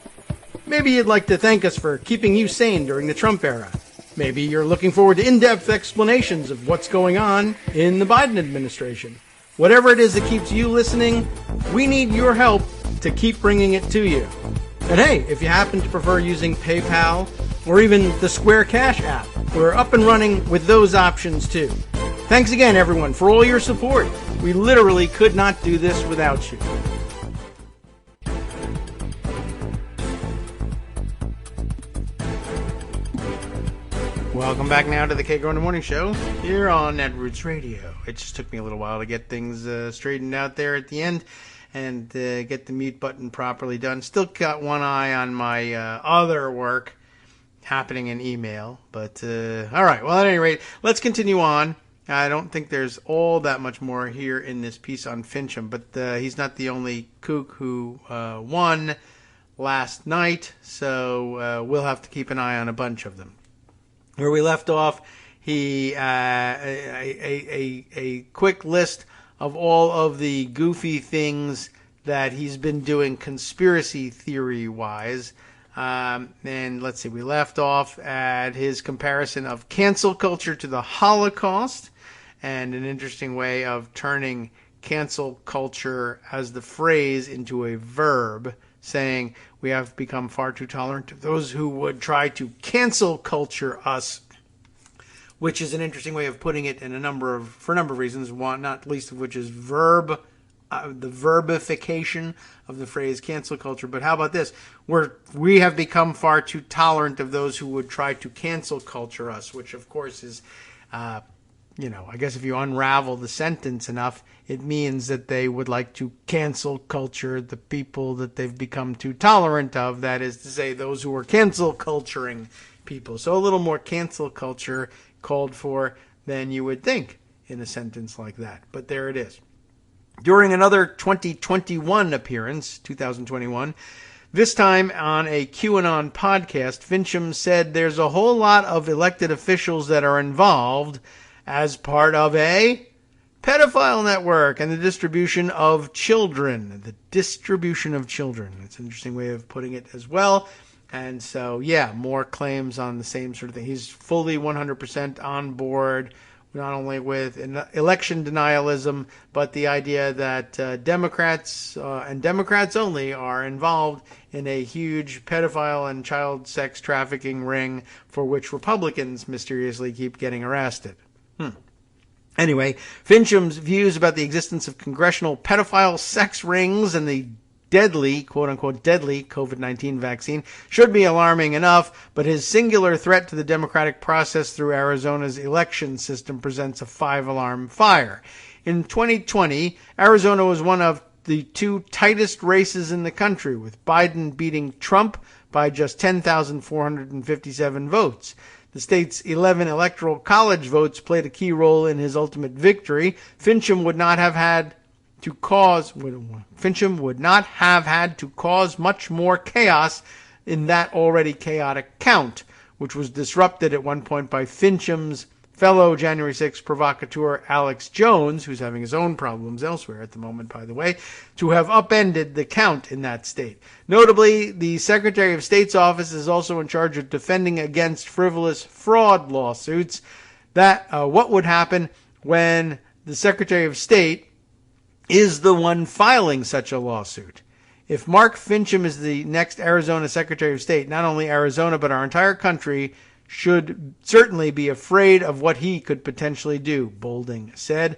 Maybe you'd like to thank us for keeping you sane during the Trump era. Maybe you're looking forward to in-depth explanations of what's going on in the Biden administration. Whatever it is that keeps you listening, we need your help to keep bringing it to you. And hey, if you happen to prefer using PayPal or even the Square Cash app, we're up and running with those options too. Thanks again, everyone, for all your support. We literally could not do this without you. Welcome back now to the Kagro in the Morning Show here on Netroots Radio. It just took me a little while to get things straightened out there at the end and get the mute button properly done. Still got one eye on my other work happening in email. But, all right. Well, at any rate, let's continue on. I don't think there's all that much more here in this piece on Fincham, but he's not the only kook who won last night, so we'll have to keep an eye on a bunch of them. Where we left off, he a quick list of all of the goofy things that he's been doing conspiracy theory-wise. And let's see, we left off at his comparison of cancel culture to the Holocaust, and an interesting way of turning cancel culture as the phrase into a verb, saying we have become far too tolerant of those who would try to cancel culture us, which is an interesting way of putting it for a number of reasons, one not least of which is the verbification of the phrase cancel culture. But how about this? We have become far too tolerant of those who would try to cancel culture us, which of course is, I guess if you unravel the sentence enough, it means that they would like to cancel culture the people that they've become too tolerant of. That is to say, those who are cancel culturing people. So a little more cancel culture called for than you would think in a sentence like that. But there it is. During another 2021 appearance, 2021, this time on a QAnon podcast, Fincham said there's a whole lot of elected officials that are involved as part of a pedophile network and the distribution of children. The distribution of children. It's an interesting way of putting it as well. And so, yeah, more claims on the same sort of thing. He's fully 100% on board, not only with election denialism, but the idea that Democrats and Democrats only are involved in a huge pedophile and child sex trafficking ring for which Republicans mysteriously keep getting arrested. Anyway, Fincham's views about the existence of congressional pedophile sex rings and the deadly, quote-unquote deadly, COVID-19 vaccine should be alarming enough, but his singular threat to the democratic process through Arizona's election system presents a five-alarm fire. In 2020, Arizona was one of the two tightest races in the country, with Biden beating Trump by just 10,457 votes. The state's 11 electoral college votes played a key role in his ultimate victory. Fincham would not have had to cause much more chaos in that already chaotic count, which was disrupted at one point by Fincham's fellow January 6 provocateur Alex Jones, who's having his own problems elsewhere at the moment, by the way, to have upended the count in that state. Notably, the Secretary of State's office is also in charge of defending against frivolous fraud lawsuits. What would happen when the Secretary of State is the one filing such a lawsuit? If Mark Fincham is the next Arizona Secretary of State, not only Arizona but our entire country should certainly be afraid of what he could potentially do, Bolding said.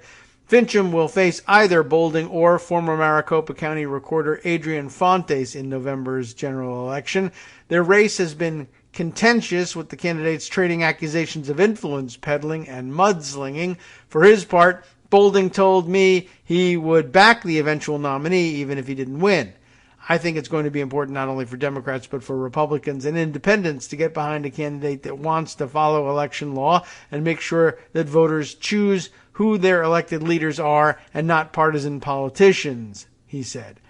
Fincham will face either Bolding or former Maricopa County Recorder Adrian Fontes in November's general election. Their race has been contentious, with the candidates trading accusations of influence peddling and mudslinging. For his part, Bolding told me he would back the eventual nominee even if he didn't win. I think it's going to be important not only for Democrats but for Republicans and independents to get behind a candidate that wants to follow election law and make sure that voters choose who their elected leaders are and not partisan politicians, he said.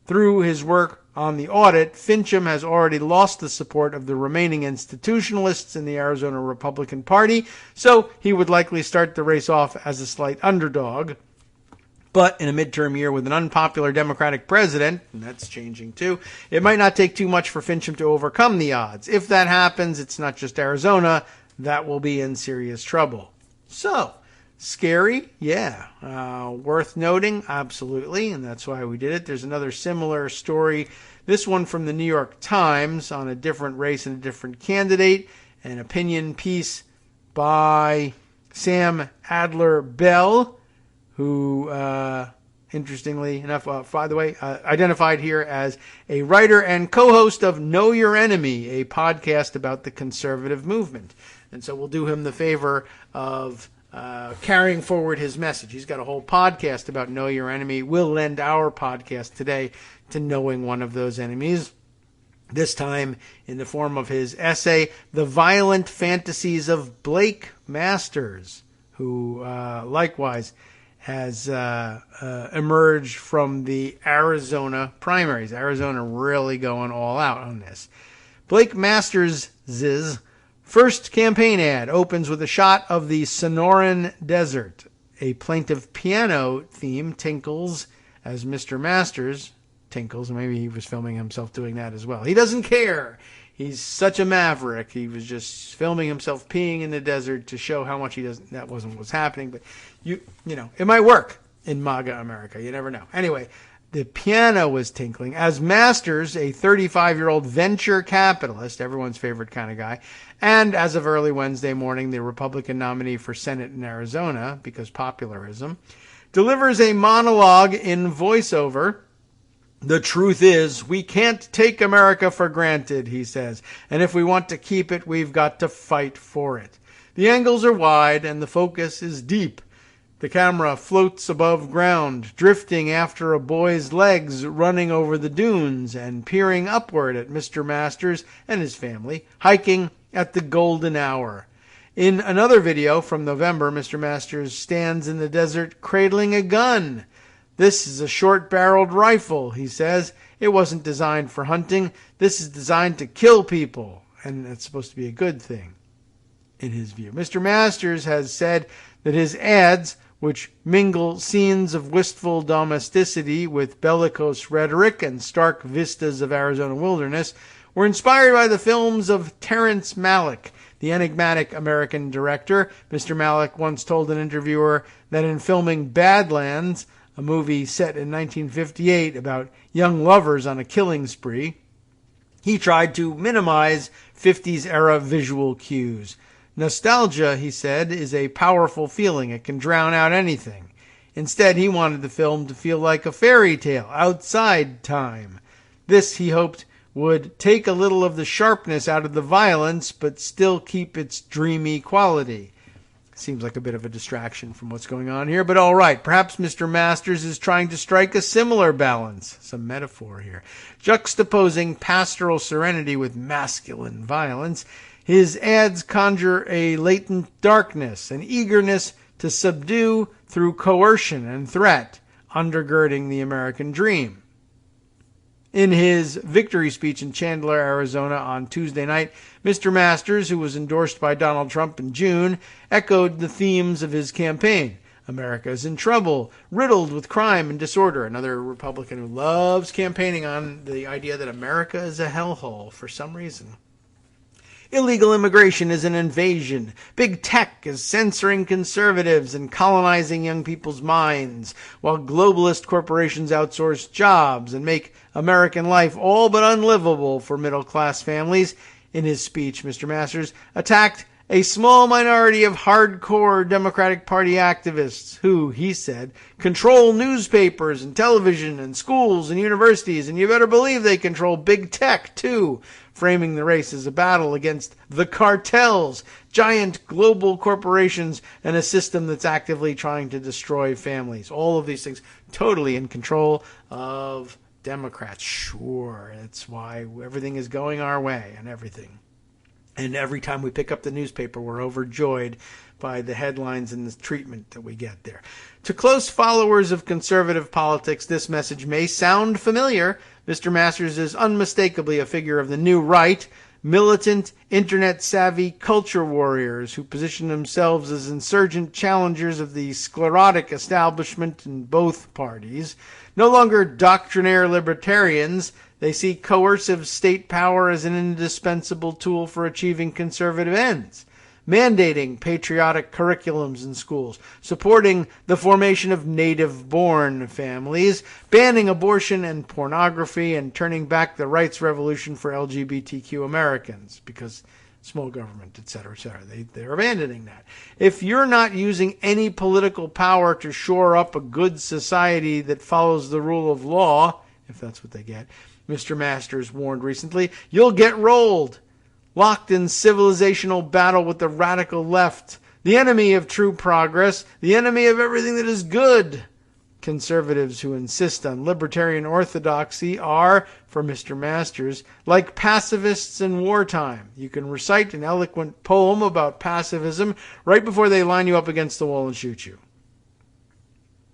Through his work on the audit, Fincham has already lost the support of the remaining institutionalists in the Arizona Republican Party, so he would likely start the race off as a slight underdog. But in a midterm year with an unpopular Democratic president, and that's changing too, it might not take too much for Fincham to overcome the odds. If that happens, it's not just Arizona that will be in serious trouble. So, scary? Yeah. Worth noting? Absolutely, and that's why we did it. There's another similar story, this one from the New York Times, on a different race and a different candidate, an opinion piece by Sam Adler-Bell, who, interestingly enough, by the way, identified here as a writer and co-host of Know Your Enemy, a podcast about the conservative movement. And so we'll do him the favor of carrying forward his message. He's got a whole podcast about Know Your Enemy. We'll lend our podcast today to knowing one of those enemies, this time in the form of his essay, The Violent Fantasies of Blake Masters, who likewise has emerged from the Arizona primaries. Arizona really going all out on this. Blake Masters' first campaign ad opens with a shot of the Sonoran Desert. A plaintive piano theme tinkles as Mr. Masters tinkles. Maybe he was filming himself doing that as well. He doesn't care. He's such a maverick. He was just filming himself peeing in the desert to show how much he doesn't. That wasn't what's happening, but you know, it might work in MAGA America. You never know. Anyway, the piano was tinkling as Masters, a 35-year-old venture capitalist, everyone's favorite kind of guy, and as of early Wednesday morning, the Republican nominee for Senate in Arizona, because popularism, delivers a monologue in voiceover. The truth is, we can't take America for granted, he says, and if we want to keep it, we've got to fight for it. The angles are wide and the focus is deep. The camera floats above ground, drifting after a boy's legs running over the dunes and peering upward at Mr. Masters and his family, hiking at the golden hour. In another video from November, Mr. Masters stands in the desert cradling a gun. This is a short-barreled rifle, he says. It wasn't designed for hunting. This is designed to kill people, and that's supposed to be a good thing, in his view. Mr. Masters has said that his ads, which mingle scenes of wistful domesticity with bellicose rhetoric and stark vistas of Arizona wilderness, were inspired by the films of Terrence Malick, the enigmatic American director. Mr. Malick once told an interviewer that in filming Badlands, a movie set in 1958 about young lovers on a killing spree, he tried to minimize 50s-era visual cues. Nostalgia, he said, is a powerful feeling. It can drown out anything. Instead, he wanted the film to feel like a fairy tale, outside time. This, he hoped, would take a little of the sharpness out of the violence, but still keep its dreamy quality. Seems like a bit of a distraction from what's going on here, but all right. Perhaps Mr. Masters is trying to strike a similar balance, some metaphor here. Juxtaposing pastoral serenity with masculine violence, his ads conjure a latent darkness, an eagerness to subdue through coercion and threat, undergirding the American dream. In his victory speech in Chandler, Arizona on Tuesday night, Mr. Masters, who was endorsed by Donald Trump in June, echoed the themes of his campaign. America is in trouble, riddled with crime and disorder. Another Republican who loves campaigning on the idea that America is a hellhole for some reason. Illegal immigration is an invasion. Big tech is censoring conservatives and colonizing young people's minds, while globalist corporations outsource jobs and make American life all but unlivable for middle-class families. In his speech, Mr. Masters attacked a small minority of hardcore Democratic Party activists who, he said, control newspapers and television and schools and universities, and you better believe they control big tech, too, framing the race as a battle against the cartels, giant global corporations, and a system that's actively trying to destroy families. All of these things totally in control of Democrats. Sure, that's why everything is going our way and everything. And every time we pick up the newspaper, we're overjoyed by the headlines and the treatment that we get there. To close followers of conservative politics, this message may sound familiar. Mr. Masters is unmistakably a figure of the new right, militant, internet-savvy culture warriors who position themselves as insurgent challengers of the sclerotic establishment in both parties. No longer doctrinaire libertarians, they see coercive state power as an indispensable tool for achieving conservative ends, mandating patriotic curriculums in schools, supporting the formation of native-born families, banning abortion and pornography, and turning back the rights revolution for LGBTQ Americans, because small government, etc., etc. They're abandoning that. If you're not using any political power to shore up a good society that follows the rule of law, if that's what they get, Mr. Masters warned recently, you'll get rolled, locked in civilizational battle with the radical left, the enemy of true progress, the enemy of everything that is good. Conservatives who insist on libertarian orthodoxy are, for Mr. Masters, like pacifists in wartime. You can recite an eloquent poem about pacifism right before they line you up against the wall and shoot you.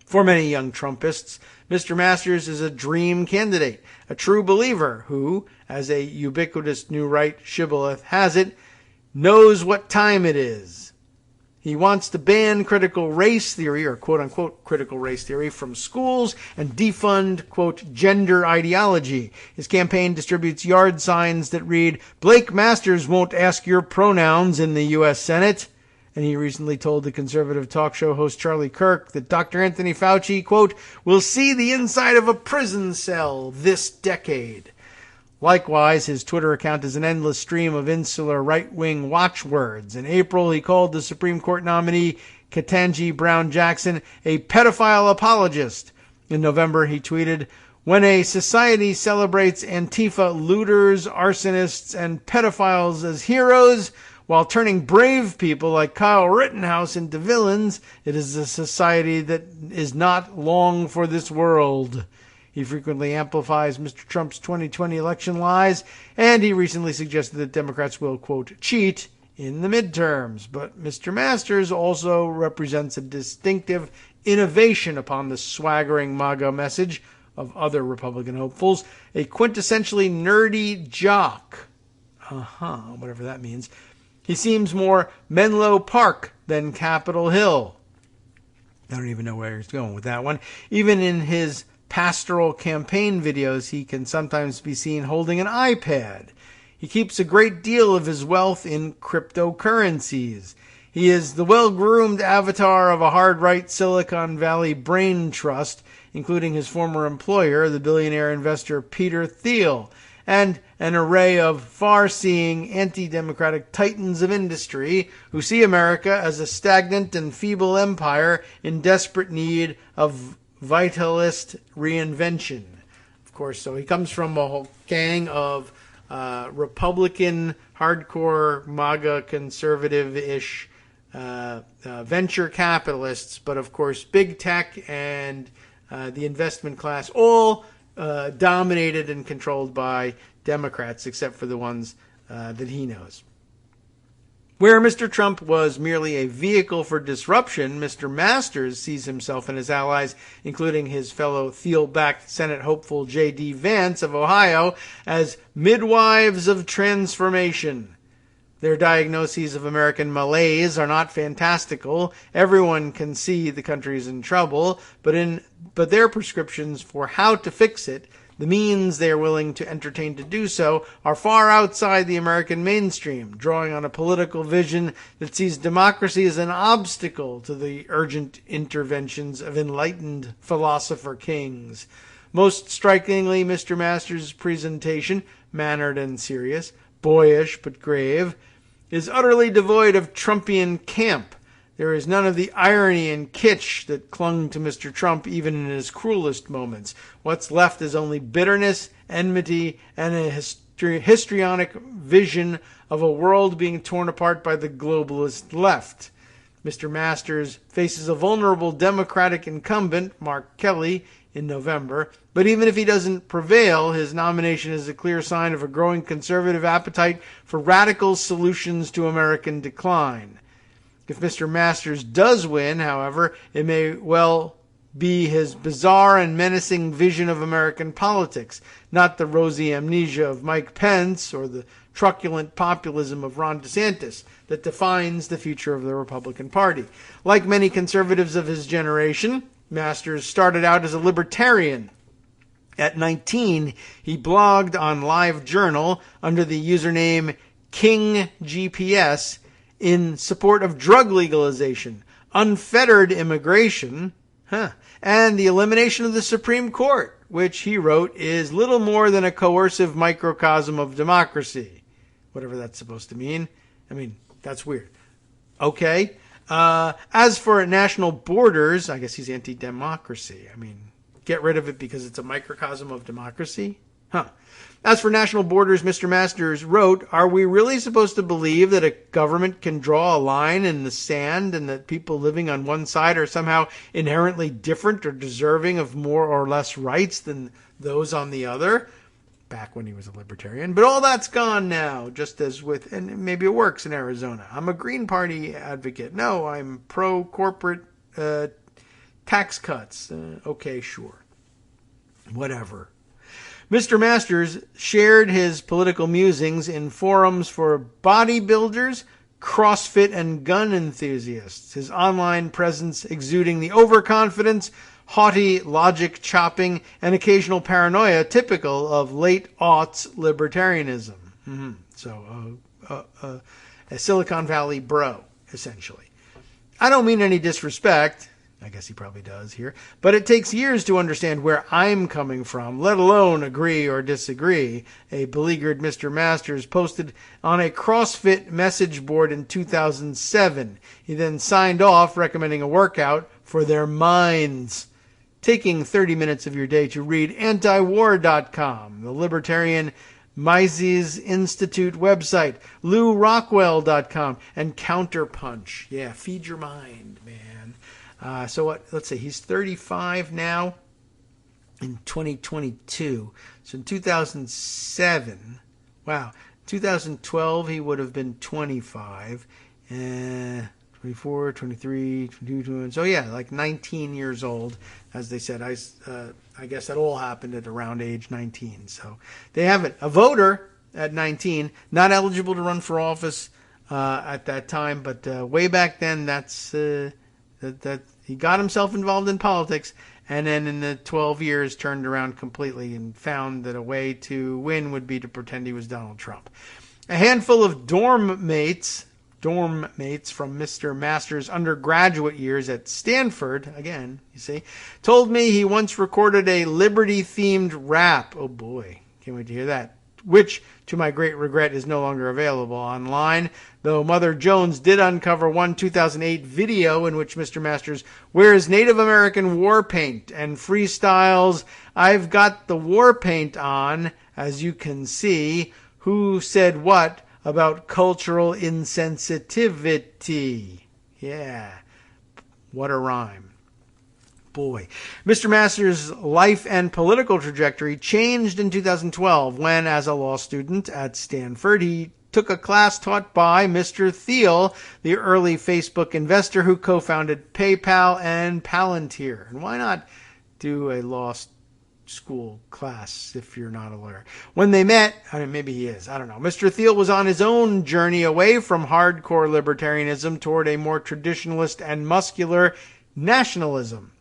For many young Trumpists, Mr. Masters is a dream candidate, a true believer who, as a ubiquitous new right shibboleth has it, knows what time it is. He wants to ban critical race theory, or quote-unquote critical race theory, from schools and defund, quote, gender ideology. His campaign distributes yard signs that read, Blake Masters won't ask your pronouns in the U.S. Senate. And he recently told the conservative talk show host Charlie Kirk that Dr. Anthony Fauci, quote, will see the inside of a prison cell this decade. Likewise, his Twitter account is an endless stream of insular right-wing watchwords. In April, he called the Supreme Court nominee Ketanji Brown Jackson a pedophile apologist. In November, he tweeted, when a society celebrates Antifa looters, arsonists, and pedophiles as heroes, while turning brave people like Kyle Rittenhouse into villains, it is a society that is not long for this world. He frequently amplifies Mr. Trump's 2020 election lies, and he recently suggested that Democrats will, quote, cheat in the midterms. But Mr. Masters also represents a distinctive innovation upon the swaggering MAGA message of other Republican hopefuls, a quintessentially nerdy jock. Whatever that means. He seems more Menlo Park than Capitol Hill. I don't even know where he's going with that one. Even in his pastoral campaign videos, he can sometimes be seen holding an iPad. He keeps a great deal of his wealth in cryptocurrencies. He is the well-groomed avatar of a hard-right Silicon Valley brain trust, including his former employer, the billionaire investor Peter Thiel, and an array of far-seeing anti-democratic titans of industry who see America as a stagnant and feeble empire in desperate need of vitalist reinvention. Of course, so he comes from a whole gang of Republican, hardcore, MAGA, conservative-ish venture capitalists, but of course big tech and the investment class, all dominated and controlled by Democrats, except for the ones that he knows. Where Mr. Trump was merely a vehicle for disruption, Mr. Masters sees himself and his allies, including his fellow Thiel-backed Senate hopeful J.D. Vance of Ohio, as midwives of transformation. Their diagnoses of American malaise are not fantastical. Everyone can see the country's in trouble, but their prescriptions for how to fix it, the means they are willing to entertain to do so, are far outside the American mainstream, drawing on a political vision that sees democracy as an obstacle to the urgent interventions of enlightened philosopher kings. Most strikingly, Mr. Masters' presentation, mannered and serious, boyish but grave, is utterly devoid of Trumpian camp. There is none of the irony and kitsch that clung to Mr. Trump even in his cruelest moments. What's left is only bitterness, enmity, and a histrionic vision of a world being torn apart by the globalist left. Mr. Masters faces a vulnerable Democratic incumbent, Mark Kelly, in November, but even if he doesn't prevail, his nomination is a clear sign of a growing conservative appetite for radical solutions to American decline. If Mr. Masters does win, however, it may well be his bizarre and menacing vision of American politics, not the rosy amnesia of Mike Pence or the truculent populism of Ron DeSantis, that defines the future of the Republican Party. Like many conservatives of his generation, Masters started out as a libertarian. At 19, he blogged on LiveJournal under the username KingGPS in support of drug legalization, unfettered immigration, and the elimination of the Supreme Court, which he wrote is little more than a coercive microcosm of democracy. Whatever that's supposed to mean. I mean, that's weird. Okay. As for national borders, I guess he's anti-democracy. I mean, get rid of it because it's a microcosm of democracy? As for national borders, Mr. Masters wrote, are we really supposed to believe that a government can draw a line in the sand and that people living on one side are somehow inherently different or deserving of more or less rights than those on the other? Back when he was a libertarian. But all that's gone now, just as with, and maybe it works in Arizona. I'm a Green Party advocate. No, I'm pro-corporate tax cuts. Okay, sure. Whatever. Mr. Masters shared his political musings in forums for bodybuilders, CrossFit, and gun enthusiasts, his online presence exuding the overconfidence, haughty logic chopping, and occasional paranoia typical of late-aughts libertarianism. So, a Silicon Valley bro, essentially. I don't mean any disrespect. I guess he probably does here. But it takes years to understand where I'm coming from, let alone agree or disagree. A beleaguered Mr. Masters posted on a CrossFit message board in 2007. He then signed off recommending a workout for their minds. Taking 30 minutes of your day to read antiwar.com, the libertarian Mises Institute website, LouRockwell.com, and Counterpunch. Yeah, feed your mind, man. So what? Let's see. He's 35 now in 2022. So in 2007, wow, 2012 he would have been 25, 24, 23, 22, 21. So yeah, like 19 years old, as they said. I guess that all happened at around age 19. So they have it. A voter at 19, not eligible to run for office at that time, but way back then, that's that he got himself involved in politics, and then in the 12 years turned around completely and found that a way to win would be to pretend he was Donald Trump. A handful of dorm mates from Mr. Masters' undergraduate years at Stanford, again, you see, told me he once recorded a liberty-themed rap. Oh boy, can't wait to hear that. Which, to my great regret, is no longer available online, though Mother Jones did uncover one 2008 video in which Mr. Masters wears Native American war paint and freestyles, "I've got the war paint on, as you can see, who said what about cultural insensitivity?" Yeah. What a rhyme. Boy. Mr. Masters' life and political trajectory changed in 2012 when, as a law student at Stanford, he took a class taught by Mr. Thiel, the early Facebook investor who co-founded PayPal and Palantir. And why not do a law school class if you're not a lawyer? When they met, I mean, maybe he is, I don't know. Mr. Thiel was on his own journey away from hardcore libertarianism toward a more traditionalist and muscular nationalism.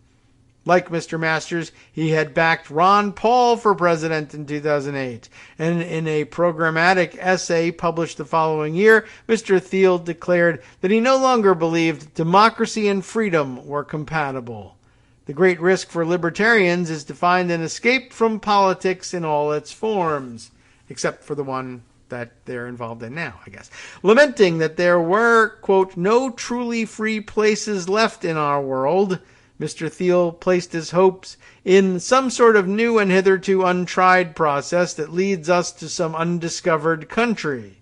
Like Mr. Masters, he had backed Ron Paul for president in 2008. And in a programmatic essay published the following year, Mr. Thiel declared that he no longer believed democracy and freedom were compatible. The great risk for libertarians is to find an escape from politics in all its forms, except for the one that they're involved in now, I guess. Lamenting that there were, quote, no truly free places left in our world, Mr. Thiel placed his hopes in some sort of new and hitherto untried process that leads us to some undiscovered country.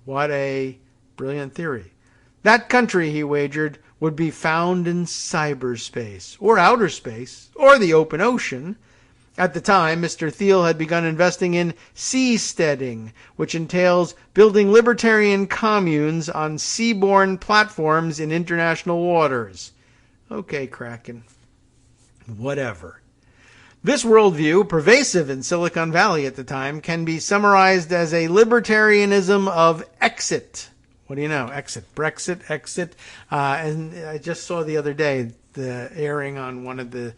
What a brilliant theory. That country, he wagered, would be found in cyberspace, or outer space, or the open ocean. At the time, Mr. Thiel had begun investing in seasteading, which entails building libertarian communes on seaborne platforms in international waters. Okay, Kraken. Whatever. This worldview, pervasive in Silicon Valley at the time, can be summarized as a libertarianism of exit. What do you know? Exit. Brexit, exit. And I just saw the other day the airing on one of the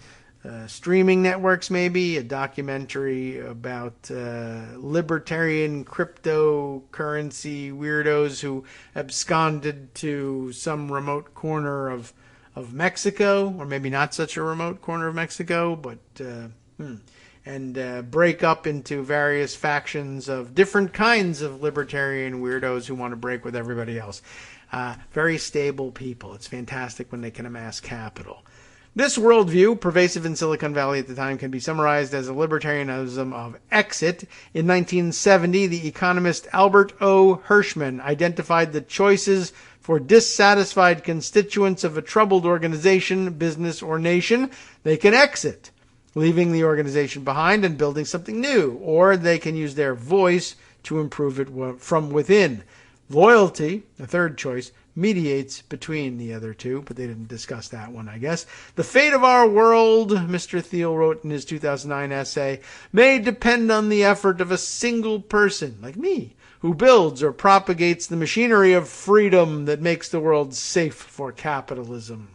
streaming networks, maybe, a documentary about libertarian cryptocurrency weirdos who absconded to some remote corner of Mexico, or maybe not such a remote corner of Mexico, but break up into various factions of different kinds of libertarian weirdos who want to break with everybody else. Very stable people. It's fantastic when they can amass capital. This worldview, pervasive in Silicon Valley at the time, can be summarized as a libertarianism of exit. In 1970, the economist Albert O. Hirschman identified the choices for dissatisfied constituents of a troubled organization, business, or nation. They can exit, leaving the organization behind and building something new, or they can use their voice to improve it from within. Loyalty, the third choice, mediates between the other two, but they didn't discuss that one, I guess. The fate of our world, Mr. Thiel wrote in his 2009 essay, may depend on the effort of a single person, like me, who builds or propagates the machinery of freedom that makes the world safe for capitalism.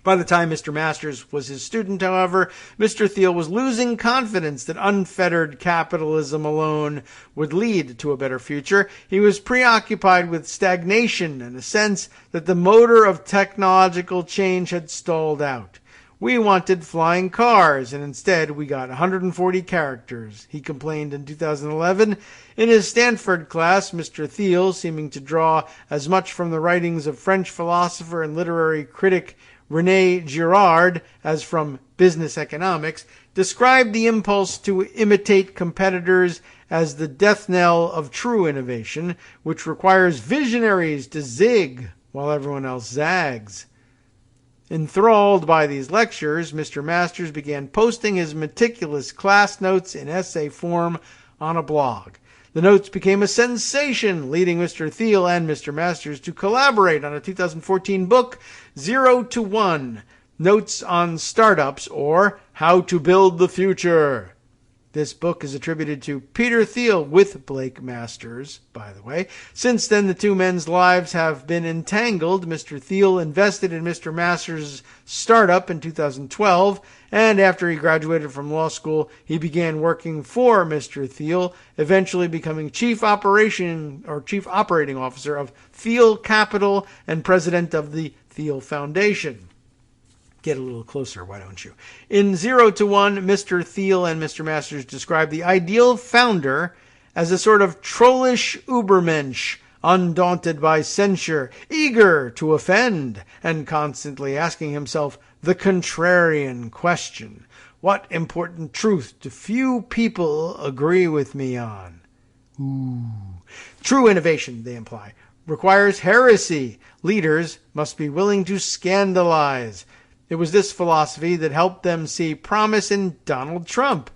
By the time Mr. Masters was his student, however, Mr. Thiel was losing confidence that unfettered capitalism alone would lead to a better future. He was preoccupied with stagnation and a sense that the motor of technological change had stalled out. We wanted flying cars, and instead we got 140 characters, he complained in 2011. In his Stanford class, Mr. Thiel, seeming to draw as much from the writings of French philosopher and literary critic René Girard as from business economics, described the impulse to imitate competitors as the death knell of true innovation, which requires visionaries to zig while everyone else zags. Enthralled by these lectures, Mr. Masters began posting his meticulous class notes in essay form on a blog. The notes became a sensation, leading Mr. Thiel and Mr. Masters to collaborate on a 2014 book, 0 to 1, Notes on Startups, or How to Build the Future. This book is attributed to Peter Thiel with Blake Masters, by the way. Since then, the two men's lives have been entangled. Mr. Thiel invested in Mr. Masters' startup in 2012, and after he graduated from law school, he began working for Mr. Thiel, eventually becoming Chief Operating Officer of Thiel Capital and President of the Thiel Foundation. Get a little closer, why don't you? In 0 to 1, Mr. Thiel and Mr. Masters describe the ideal founder as a sort of trollish Ubermensch, undaunted by censure, eager to offend, and constantly asking himself the contrarian question. What important truth do few people agree with me on? True innovation, they imply, requires heresy. Leaders must be willing to scandalize. It was this philosophy that helped them see promise in Donald Trump.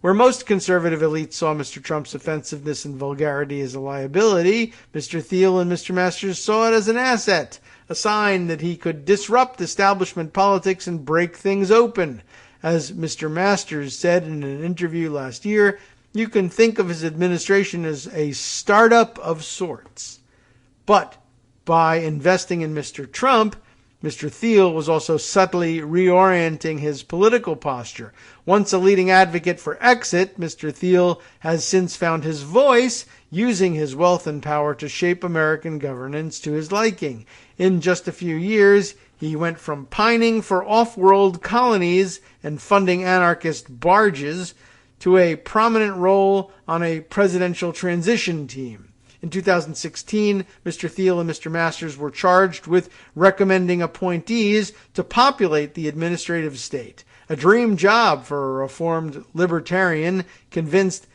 Where most conservative elites saw Mr. Trump's offensiveness and vulgarity as a liability, Mr. Thiel and Mr. Masters saw it as an asset, a sign that he could disrupt establishment politics and break things open. As Mr. Masters said in an interview last year, you can think of his administration as a startup of sorts. But by investing in Mr. Trump, Mr. Thiel was also subtly reorienting his political posture. Once a leading advocate for exit, Mr. Thiel has since found his voice, using his wealth and power to shape American governance to his liking. In just a few years, he went from pining for off-world colonies and funding anarchist barges to a prominent role on a presidential transition team. In 2016, Mr. Thiel and Mr. Masters were charged with recommending appointees to populate the administrative state. A dream job for a reformed libertarian convinced,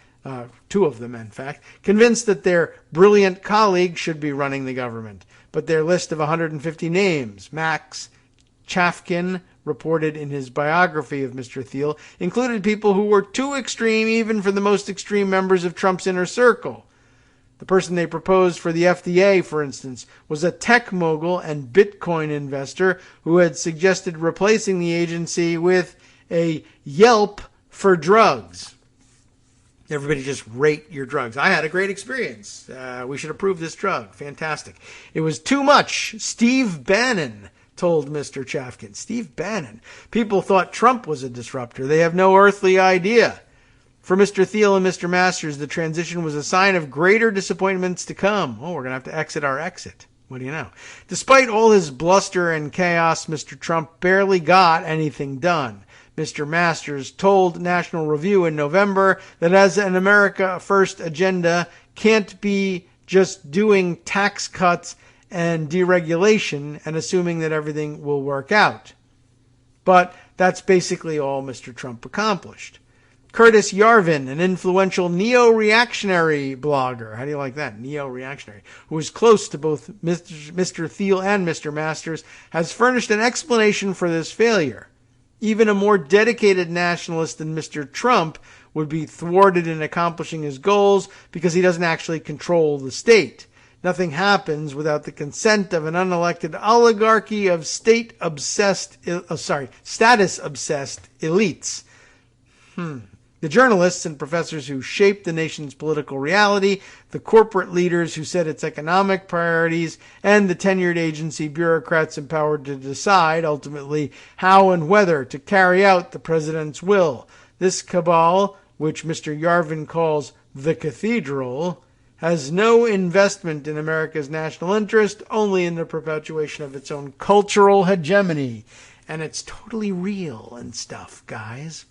two of them in fact, convinced that their brilliant colleague should be running the government. But their list of 150 names, Max Chafkin reported in his biography of Mr. Thiel, included people who were too extreme even for the most extreme members of Trump's inner circle. The person they proposed for the FDA, for instance, was a tech mogul and Bitcoin investor who had suggested replacing the agency with a Yelp for drugs. Everybody just rate your drugs. I had a great experience. We should approve this drug. Fantastic. It was too much. Steve Bannon told Mr. Chafkin. Steve Bannon. People thought Trump was a disruptor. They have no earthly idea. For Mr. Thiel and Mr. Masters, the transition was a sign of greater disappointments to come. Oh, we're going to have to exit our exit. What do you know? Despite all his bluster and chaos, Mr. Trump barely got anything done. Mr. Masters told National Review in November that as an America First agenda can't be just doing tax cuts and deregulation and assuming that everything will work out. But that's basically all Mr. Trump accomplished. Curtis Yarvin, an influential neo-reactionary blogger, how do you like that, neo-reactionary, who is close to both Mr. Thiel and Mr. Masters, has furnished an explanation for this failure. Even a more dedicated nationalist than Mr. Trump would be thwarted in accomplishing his goals because he doesn't actually control the state. Nothing happens without the consent of an unelected oligarchy of status-obsessed elites. The journalists and professors who shape the nation's political reality, the corporate leaders who set its economic priorities, and the tenured agency bureaucrats empowered to decide, ultimately, how and whether to carry out the president's will. This cabal, which Mr. Yarvin calls the cathedral, has no investment in America's national interest, only in the perpetuation of its own cultural hegemony. And it's totally real and stuff, guys.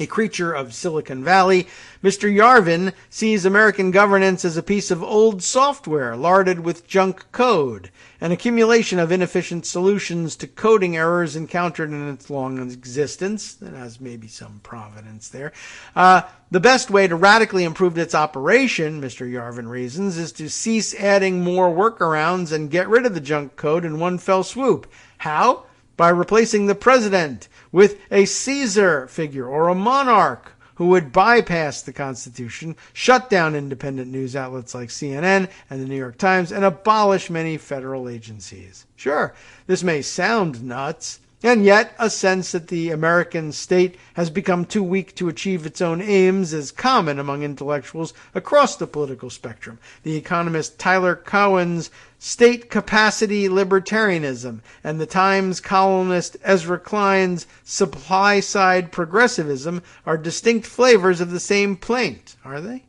A creature of Silicon Valley, Mr. Yarvin sees American governance as a piece of old software larded with junk code, an accumulation of inefficient solutions to coding errors encountered in its long existence. It has maybe some provenance there. The best way to radically improve its operation, Mr. Yarvin reasons, is to cease adding more workarounds and get rid of the junk code in one fell swoop. How? By replacing the president with a Caesar figure or a monarch who would bypass the Constitution, shut down independent news outlets like CNN and the New York Times, and abolish many federal agencies. Sure, this may sound nuts, and yet a sense that the American state has become too weak to achieve its own aims is common among intellectuals across the political spectrum. The economist Tyler Cowen's state capacity libertarianism and the Times columnist Ezra Klein's supply-side progressivism are distinct flavors of the same plaint, are they?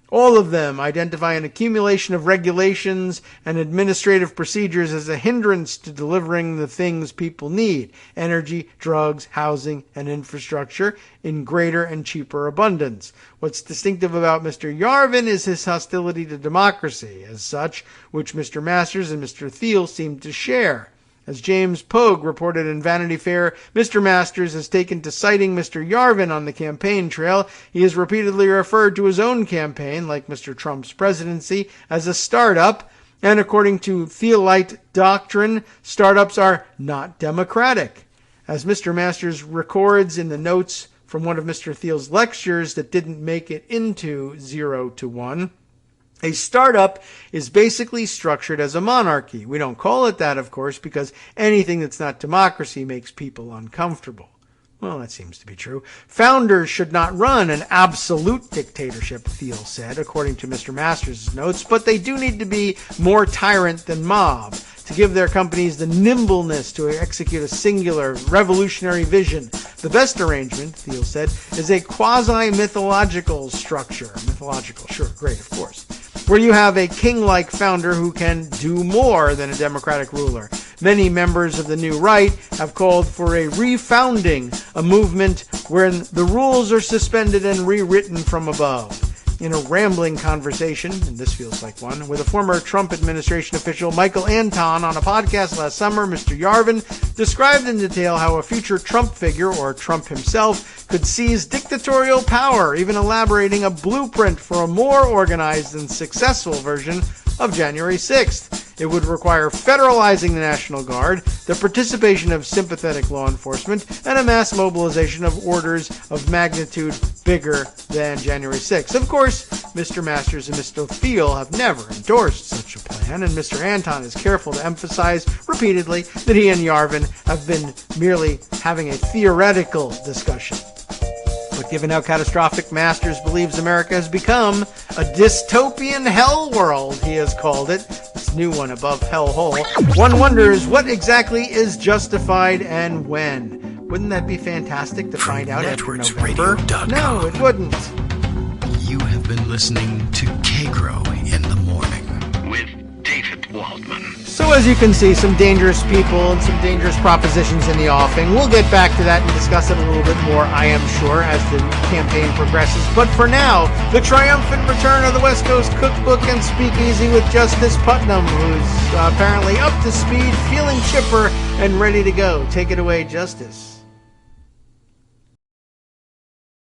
All of them identify an accumulation of regulations and administrative procedures as a hindrance to delivering the things people need: energy, drugs, housing, and infrastructure in greater and cheaper abundance. What's distinctive about Mr. Yarvin is his hostility to democracy as such, which Mr. Masters and Mr. Thiel seem to share. As James Pogue reported in Vanity Fair, Mr. Masters has taken to citing Mr. Yarvin on the campaign trail. He has repeatedly referred to his own campaign, like Mr. Trump's presidency, as a startup, And according to Thielite doctrine, startups are not democratic. As Mr. Masters records in the notes from one of Mr. Thiel's lectures that didn't make it into 0 to 1, a startup is basically structured as a monarchy. We don't call it that, of course, because anything that's not democracy makes people uncomfortable. Well, that seems to be true. Founders should not run an absolute dictatorship, Thiel said, according to Mr. Masters' notes, but they do need to be more tyrant than mob, to give their companies the nimbleness to execute a singular, revolutionary vision. The best arrangement, Thiel said, is a quasi-mythological structure. Mythological, sure, great, of course. Where you have a king-like founder who can do more than a democratic ruler. Many members of the New Right have called for a refounding, a movement wherein the rules are suspended and rewritten from above. In a rambling conversation, and this feels like one, with a former Trump administration official, Michael Anton, on a podcast last summer, Mr. Yarvin described in detail how a future Trump figure, or Trump himself, could seize dictatorial power, even elaborating a blueprint for a more organized and successful version of January 6th. It would require federalizing the National Guard, the participation of sympathetic law enforcement, and a mass mobilization of orders of magnitude bigger than January 6th. Of course, Mr. Masters and Mr. Thiel have never endorsed such a plan, and Mr. Anton is careful to emphasize repeatedly that he and Yarvin have been merely having a theoretical discussion. But given how catastrophic Masters believes America has become, a dystopian hell world, he has called it, this new one above hellhole, one wonders what exactly is justified and when. Wouldn't that be fantastic to find out after November? No, it wouldn't. You have been listening to Kagro in the Morning with David Waldman. So as you can see, some dangerous people and some dangerous propositions in the offing. We'll get back to that and discuss it a little bit more, I am sure, as the campaign progresses. But for now, the triumphant return of the West Coast Cookbook and Speakeasy with Justice Putnam, who's apparently up to speed, feeling chipper, and ready to go. Take it away, Justice.